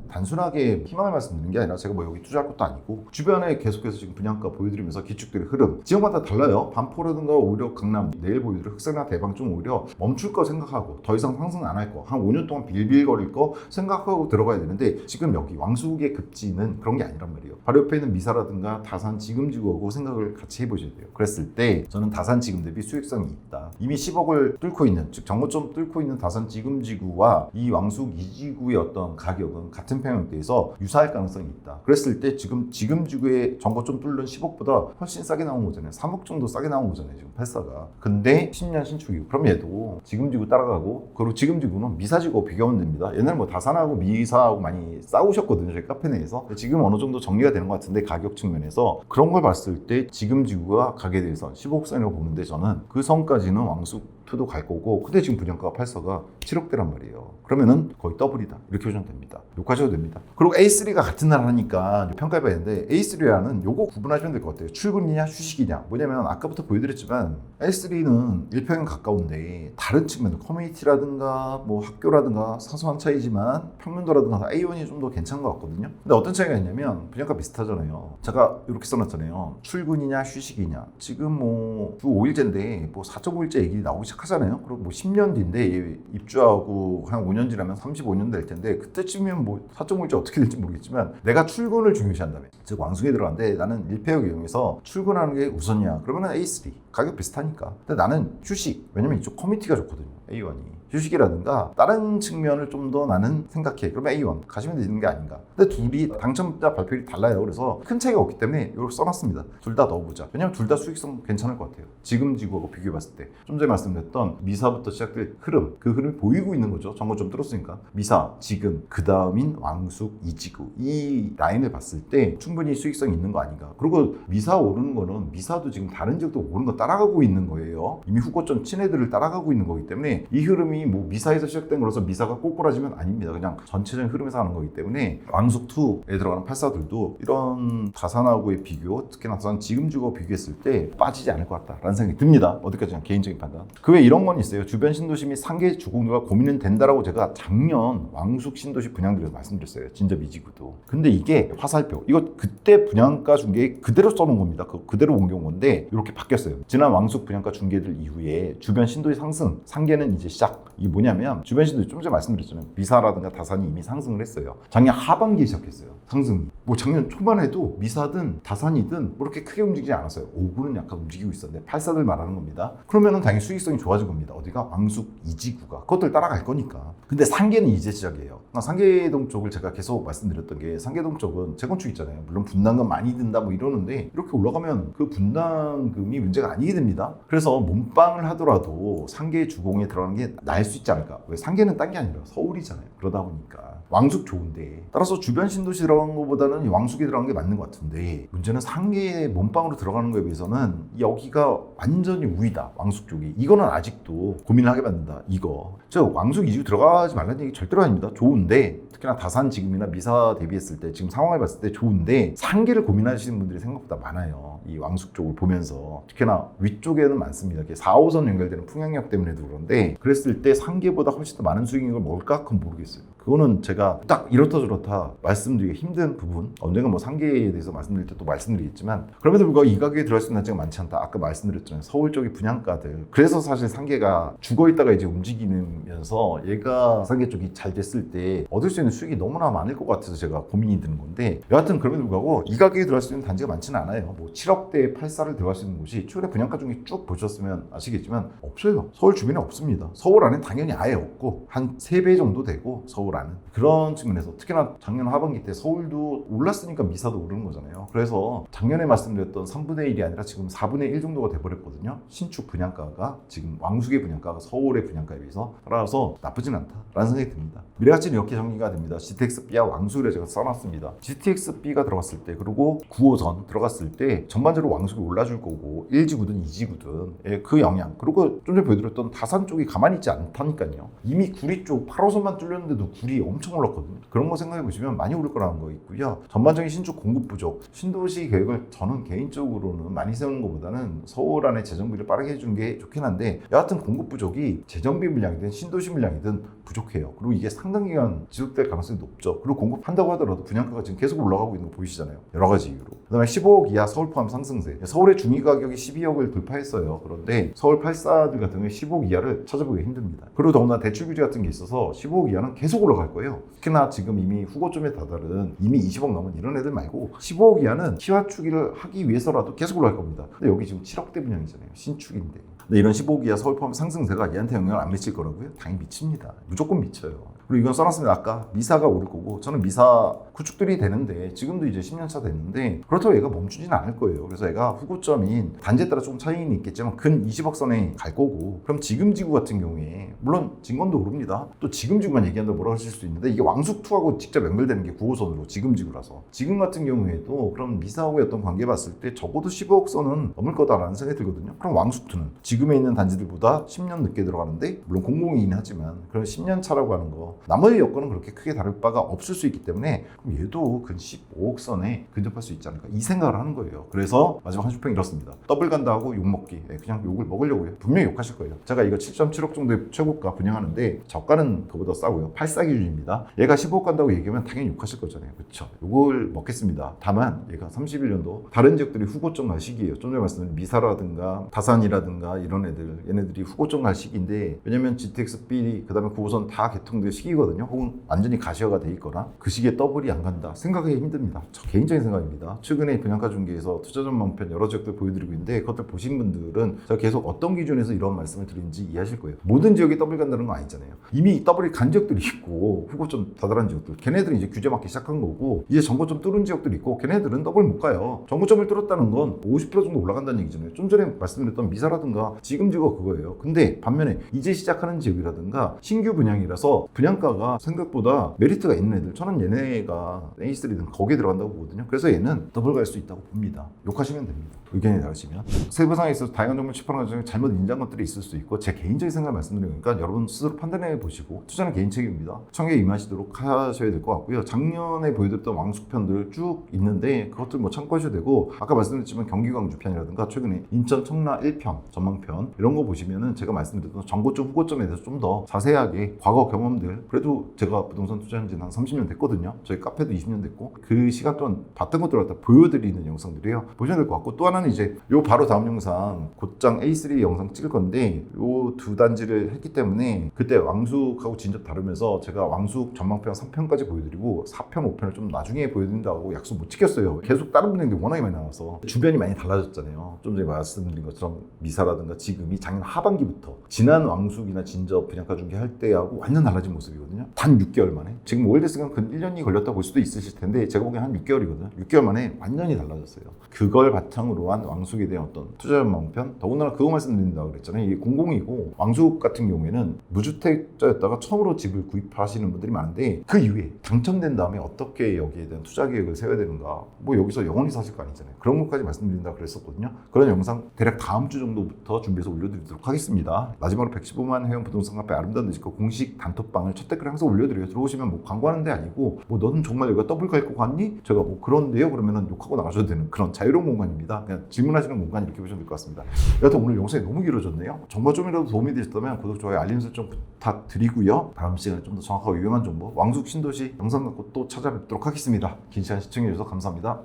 단순하게 희망을 말씀드리는 게 아니라 제가 뭐 여기 투자할 것도 아니고, 주변에 계속해서 지금 분양가 보여드리면서 기축들의 흐름 지역마다 달라요. 반포라든가 오히려 강남, 내일 보여드릴 흑산이나 대방 좀 오히려 멈출 거 생각하고 더 이상 상승 안 할 거, 한 5년 동안 빌빌거릴 거 생각하고 들어가야 되는데, 지금 여기 왕숙의 급지는 그런 게 아니란 말이에요. 바로 옆에 있는 미사라든가 다산 지금 지구하고 생각을 같이 해보셔야 돼요. 그랬을 때 저는 다산 지금 대비 수익성이 있다. 이미 10억을 뚫고 있는, 즉 전고점 뚫고 있는 다산 지금 지구와 이 왕숙 이 지구의 어떤 가격은 같은 평형대에서 유사할 가능성이 있다. 그랬을 때 지금 지구의 전고점 뚫는 10억보다 훨씬 싸게 나온 거잖아요. 3억 정도 싸게 나온 거잖아요, 지금 84가. 근데 10년 신축이고, 그럼 얘도 지금 지구 따라가고, 그리고 지금 지구는 미사지구 비교하면 됩니다. 옛날에 뭐 다산하고 미사하고 많이 싸우셨거든요, 저희 카페 내에서. 지금 어느 정도 정리가 되는 것 같은데, 가격 측면에서 그런 걸 봤을 때 지금 지구가 가게 돼서 15억 선이라고 보는데, 저는 그 선까지는 왕숙 2도 갈 거고, 근데 지금 분양가가 84가 7억대란 말이에요. 그러면은 거의 더블이다, 이렇게 보시면 됩니다. 욕하셔도 됩니다. 그리고 A3가 같은 날 하니까 평가해봐야 되는데, A3라는 요거 구분하시면 될 것 같아요. 출근이냐 휴식이냐. 뭐냐면 아까부터 보여드렸지만 A3는 1평형 가까운데 다른 측면, 커뮤니티라든가 뭐 학교라든가 사소한 차이지만 평면도라든가 A1이 좀 더 괜찮은 것 같거든요. 근데 어떤 차이가 있냐면 분양가 비슷하잖아요. 제가 이렇게 써놨잖아요. 출근이냐 휴식이냐. 지금 뭐 주 5일제인데 뭐 4.5일제 얘기 나오기 시작하잖아요. 그리고 뭐 10년 뒤인데 입주하고 한 5년 지나면 35년 될 텐데 그때쯤이면 뭐 사적 모일지 어떻게 될지 모르겠지만 내가 출근을 중요시한다면 즉 왕숙에 들어갔는데 나는 1폐역 이용해서 출근하는 게 우선이야. 그러면 A3 가격 비슷하니까. 근데 나는 휴식 왜냐면 이쪽 커뮤니티가 좋거든요. A1이 휴식이라든가 다른 측면을 좀 더 나는 생각해. 그러면 A1 가시면 되는 게 아닌가. 근데 둘이 당첨자 발표율이 달라요. 그래서 큰 차이가 없기 때문에 이걸 써놨습니다. 둘 다 넣어보자. 왜냐면 둘 다 수익성 괜찮을 것 같아요. 지금 지구하고 비교해봤을 때 좀 전에 말씀드렸던 미사부터 시작될 흐름, 그 흐름이 보이고 있는 거죠. 정보 좀 들었으니까 미사, 지금, 그 다음인 왕숙, 이지구 이 라인을 봤을 때 충분히 수익성이 있는 거 아닌가. 그리고 미사 오르는 거는 미사도 지금 다른 지역도 오르는 거 따라가고 있는 거예요. 이미 후고점 친애들을 따라가고 있는 거기 때문에 이 흐름이 뭐 미사에서 시작된 거라서 미사가 꼬꾸라지면 아닙니다. 그냥 전체적인 흐름에서 하는 거기 때문에 왕숙2에 들어가는 84들도 이런 다산하고의 비교, 특히나 다산 지금 주고 비교했을 때 빠지지 않을 것 같다라는 생각이 듭니다. 어디까지나 개인적인 판단. 그 외에 이런 건 있어요. 주변 신도시 및 상계 주공들과 고민은 된다라고 제가 작년 왕숙 신도시 분양들에서 말씀드렸어요. 진접 이지구도. 근데 이게 화살표. 이거 그때 분양가 중개 그대로 써놓은 겁니다. 그대로 옮겨온 건데 이렇게 바뀌었어요. 지난 왕숙 분양가 중개들 이후에 주변 신도시 상승, 상계는 이제 시작. 이게 뭐냐면 주변 신도시 좀 전에 말씀드렸잖아요. 미사라든가 다산이 이미 상승을 했어요. 작년 하반기에 시작했어요. 상승이. 뭐 작년 초반 에도 미사든 다산이든 뭐 그렇게 크게 움직이지 않았어요. 5구는 약간 움직이고 있었는데 84들 말하는 겁니다. 그러면은 당연히 수익성이 좋아진 겁니다. 어디가? 왕숙 이지구가. 그것들 따라갈 거니까. 근데 상계는 이제 시작이에요. 상계동 쪽을 제가 계속 말씀드렸던 게 상계동 쪽은 재건축 있잖아요. 물론 분담금 많이 든다 뭐 이러는데 이렇게 올라가면 그 분담금이 문제가 아니게 됩니다. 그래서 몸빵을 하더라도 상계 주공에 들어가는 게 나을 수 있지 않을까. 왜 상계는 딴 게 아니라 서울이잖아요. 그러다 보니까 왕숙 좋은데 따라서 주변 신도시 들어간 것보다는 왕숙에 들어간 게 맞는 것 같은데 문제는 상계에 몸빵으로 들어가는 거에 비해서는 여기가 완전히 우위다. 왕숙 쪽이. 이거는 아직도 고민을 하게 만든다. 이거 저 왕숙 이지구 들어가지 말라는 얘기 절대로 아닙니다. 좋은데 특히나 다산 지금이나 미사 대비했을 때 지금 상황을 봤을 때 좋은데 상계를 고민하시는 분들이 생각보다 많아요. 이 왕숙 쪽을 보면서 특히나 위쪽에는 많습니다. 4호선 연결되는 풍양역 때문에도 그런데 그랬을 때 상계보다 훨씬 더 많은 수익을 먹을까? 그건 모르겠어요. 그거는 제가 딱 이렇다 저렇다 말씀드리기 힘든 부분. 언젠가 뭐 상계에 대해서 말씀드릴 때 또 말씀드리겠지만 그럼에도 불구하고 이 가격에 들어갈 수 있는 단지가 많지 않다. 아까 말씀드렸잖아요. 서울 쪽의 분양가들. 그래서 사실 상계가 죽어있다가 이제 움직이면서 얘가 상계 쪽이 잘 됐을 때 얻을 수 있는 수익이 너무나 많을 것 같아서 제가 고민이 드는 건데 여하튼 그럼에도 불구하고 이 가격에 들어갈 수 있는 단지가 많지는 않아요. 뭐 7억대에 84를 들어갈 수 있는 곳이 최근에 분양가 중에 쭉 보셨으면 아시겠지만 없어요. 서울 주변에 없습니다. 서울 안에 당연히 아예 없고 한 3배 정도 되고 서울 안은 그런 측면에서 특히나 작년 하반기 때 서울도 올랐으니까 미사도 오르는 거잖아요. 그래서 작년에 말씀드렸던 3분의 1이 아니라 지금 4분의 1 정도가 돼버렸거든요. 신축 분양가가 지금 왕숙의 분양가가 서울의 분양가에 비해서 따라서 나쁘진 않다라는 생각이 듭니다. 미래가치는 이렇게 정리가 됩니다. GTX-B와 왕숙을 제가 써놨습니다. GTX-B가 들어갔을 때 그리고 9호선 들어갔을 때 전반적으로 왕숙이 올라줄 거고 1지구든 2지구든 그 영향 그리고 좀 전에 보여드렸던 다산 쪽이 가만히 있지 않다니까요. 이미 구리 쪽 8호선만 뚫렸는데도 구리 엄청 올랐거든요. 그런 거 생각해 보시면 많이 오를 거라는 거 있고요. 전반적인 신축 공급 부족 신도시 계획을 저는 개인적으로는 많이 세우는 것보다는 서울 안에 재정비를 빠르게 해주는 게 좋긴 한데 여하튼 공급 부족이 재정비 물량이든 신도시 물량이든 부족해요. 그리고 이게 상당 기간 지속될 가능성이 높죠. 그리고 공급한다고 하더라도 분양가가 지금 계속 올라가고 있는 거 보이시잖아요. 여러 가지 이유로. 그 다음에 15억 이하 서울 포함 상승세. 서울의 중위 가격이 12억을 돌파했어요. 그런데 서울 84들 같은 경우에 15억 이하를 찾아보기 힘듭니다. 그리고 더군다나 대출 규제 같은 게 있어서 15억 이하는 계속 올라갈 거예요. 특히나 지금 이미 후고점에 다다른 이미 20억 넘은 이런 애들 말고 15억 이하는 시화축의를 하기 위해서라도 계속 올라갈 겁니다. 근데 여기 지금 7억대 분양이잖아요. 신축인데. 근데 이런 15억 이하 서울 포함 상승세가 얘한테 영향을 안 미칠 거라고요? 당연히 미칩니다. 무조건 미쳐요. 그리고 이건 써놨습니다. 아까 미사가 오를 거고 저는 미사 구축들이 되는데 지금도 이제 10년차 됐는데 그렇다고 얘가 멈추지는 않을 거예요. 그래서 얘가 후고점인 단지에 따라 조금 차이는 있겠지만 근 20억 선에 갈 거고 그럼 지금 지구 같은 경우에 물론 진건도 오릅니다. 또 지금 지구만 얘기한다고 뭐라 하실 수 있는데 이게 왕숙2하고 직접 연결되는 게 9호선으로 지금 지구라서 지금 같은 경우에도 그럼 미사하고의 어떤 관계 봤을 때 적어도 15억 선은 넘을 거다라는 생각이 들거든요. 그럼 왕숙2는 지금에 있는 단지들보다 10년 늦게 들어가는데 물론 공공이긴 하지만 그런 10년 차라고 하는 거 거예요. 나머지 여건은 그렇게 크게 다를 바가 없을 수 있기 때문에 그럼 얘도 근 15억 선에 근접할 수 있지 않을까 이 생각을 하는 거예요. 그래서 마지막 한 줄평 이렇습니다. 더블 간다 하고 욕먹기. 그냥 욕을 먹으려고요. 분명히 욕하실 거예요. 제가 이거 7.7억 정도의 최고가 분양하는데 저가는 그보다 싸고요. 84 기준입니다. 얘가 15억 간다고 얘기하면 당연히 욕하실 거잖아요. 그렇죠? 욕을 먹겠습니다. 다만 얘가 31년도 다른 지역들이 후고점 갈 시기예요. 좀 전에 말씀드린 미사라든가 다산이라든가 이런 애들 얘네들이 후고점 갈 시기인데 왜냐면 GTX-B 그다음에 9호선 다 개통될 시기거든요. 혹은 완전히 가시화가 돼 있거나 그 시기에 더블이 안 간다. 생각하기 힘듭니다. 저 개인적인 생각입니다. 최근에 분양가 중개에서 투자전망편 여러 지역들 보여드리고 있는데 그것들 보신 분들은 제가 계속 어떤 기준에서 이런 말씀을 드리는지 이해하실 거예요. 모든 지역이 더블 간다는 건 아니잖아요. 이미 더블이 간 지역들이 있고 후고점 다달한 지역들 걔네들은 이제 규제 맞기 시작한 거고 이제 정고점 뚫은 지역들이 있고 걔네들은 더블 못 가요. 정고점을 뚫었다는 건 50% 정도 올라간다는 얘기잖아요. 좀 전에 말씀드렸던 미사라든가 지금 지역가 그거예요. 근데 반면에 이제 시작하는 지역이라든가 신규 분양이라서 분양가가 생각보다 메리트가 있는 애들 저는 얘네가 A3든 거기에 들어간다고 보거든요. 그래서 얘는 더블 갈 수 있다고 봅니다. 욕하시면 됩니다. 의견이 다르시면 세부상에 있어서 다양한 정보를 취급하는 과정에 잘못 인지한 것들이 있을 수 있고 제 개인적인 생각을 말씀드리니까 여러분 스스로 판단해 보시고 투자는 개인 책임입니다. 청약에 임하시도록 하셔야 될 것 같고요. 작년에 보여드렸던 왕숙편들 쭉 있는데 그것들 뭐 참고하셔도 되고 아까 말씀드렸지만 경기 광주편이라든가 최근에 인천 청라 1편 전망편 이런 거 보시면은 제가 말씀드렸던 정고점 후고점에 대해서 좀 더 자세하게 과거 경험들 그래도 제가 부동산 투자한 지는 한 30년 됐거든요. 저희 카페도 20년 됐고 그 시간 동안 봤던 것들을 갖다 보여드리는 영상들이에요. 보셔야 될 것 같고 또 하나는 이제 요 바로 다음 영상 곧장 A3 영상 찍을 건데 요 두 단지를 했기 때문에 그때 왕숙하고 진짜 다르면서 제가 왕숙 전망편 3편까지 보여드리고 4편, 5편을 좀 나중에 보여드린다고 약속 못 지켰어요. 계속 다른 분들이 워낙에 많이 나와서 주변이 많이 달라졌잖아요. 좀 전에 말씀드린 것처럼 미사라든가 지금이 작년 하반기부터 지난 왕숙이나 진저 분양가 중개 할 때하고 완전 달라진 모습이거든요. 단 6개월 만에 지금 올 됐으면 근 1년이 걸렸다 볼 수도 있으실 텐데 제가 보기엔 한 6개월이거든요. 6개월 만에 완전히 달라졌어요. 그걸 바탕으로 한 왕숙에 대한 어떤 투자 전망편 더군다나 그거 말씀드린다고 그랬잖아요. 이게 공공이고 왕숙 같은 경우에는 무주택자였다가 처음으로 집을 구입하시는 분들이 많은데 그 이후에 당첨된 다음에 어떻게 여기에 대한 투자 계획을 세워야 되는가 뭐 여기서 영원히 사실 거 아니잖아요. 그런 것까지 말씀드린다고 그랬었거든요. 그런 영상 대략 다음 주 정도부터 준비해서 올려드리도록 하겠습니다. 마지막으로 115만 회원 부동산 카페 아름다운 내 집과 공식 단톡방을 첫 댓글에 항상 올려드려요. 들어오시면 뭐 광고하는 데 아니고 뭐 너는 정말 여기가 더블 갈 거 같니? 제가 뭐 그런데요? 그러면은 욕하고 나가셔도 되는 그런 자유로운 공간입니다. 그냥 질문하시는 공간 이렇게 보시면 될 것 같습니다. 여하튼 오늘 영상이 너무 길어졌네요. 정보 좀이라도 도움이 되셨다면 구독, 좋아요, 알림 설정 부탁드리고요. 다음 시간에 좀 더 정확하고 유용한 정보 왕숙 신도시 영상 갖고 또 찾아뵙도록 하겠습니다. 긴 시간 시청해주셔서 감사합니다.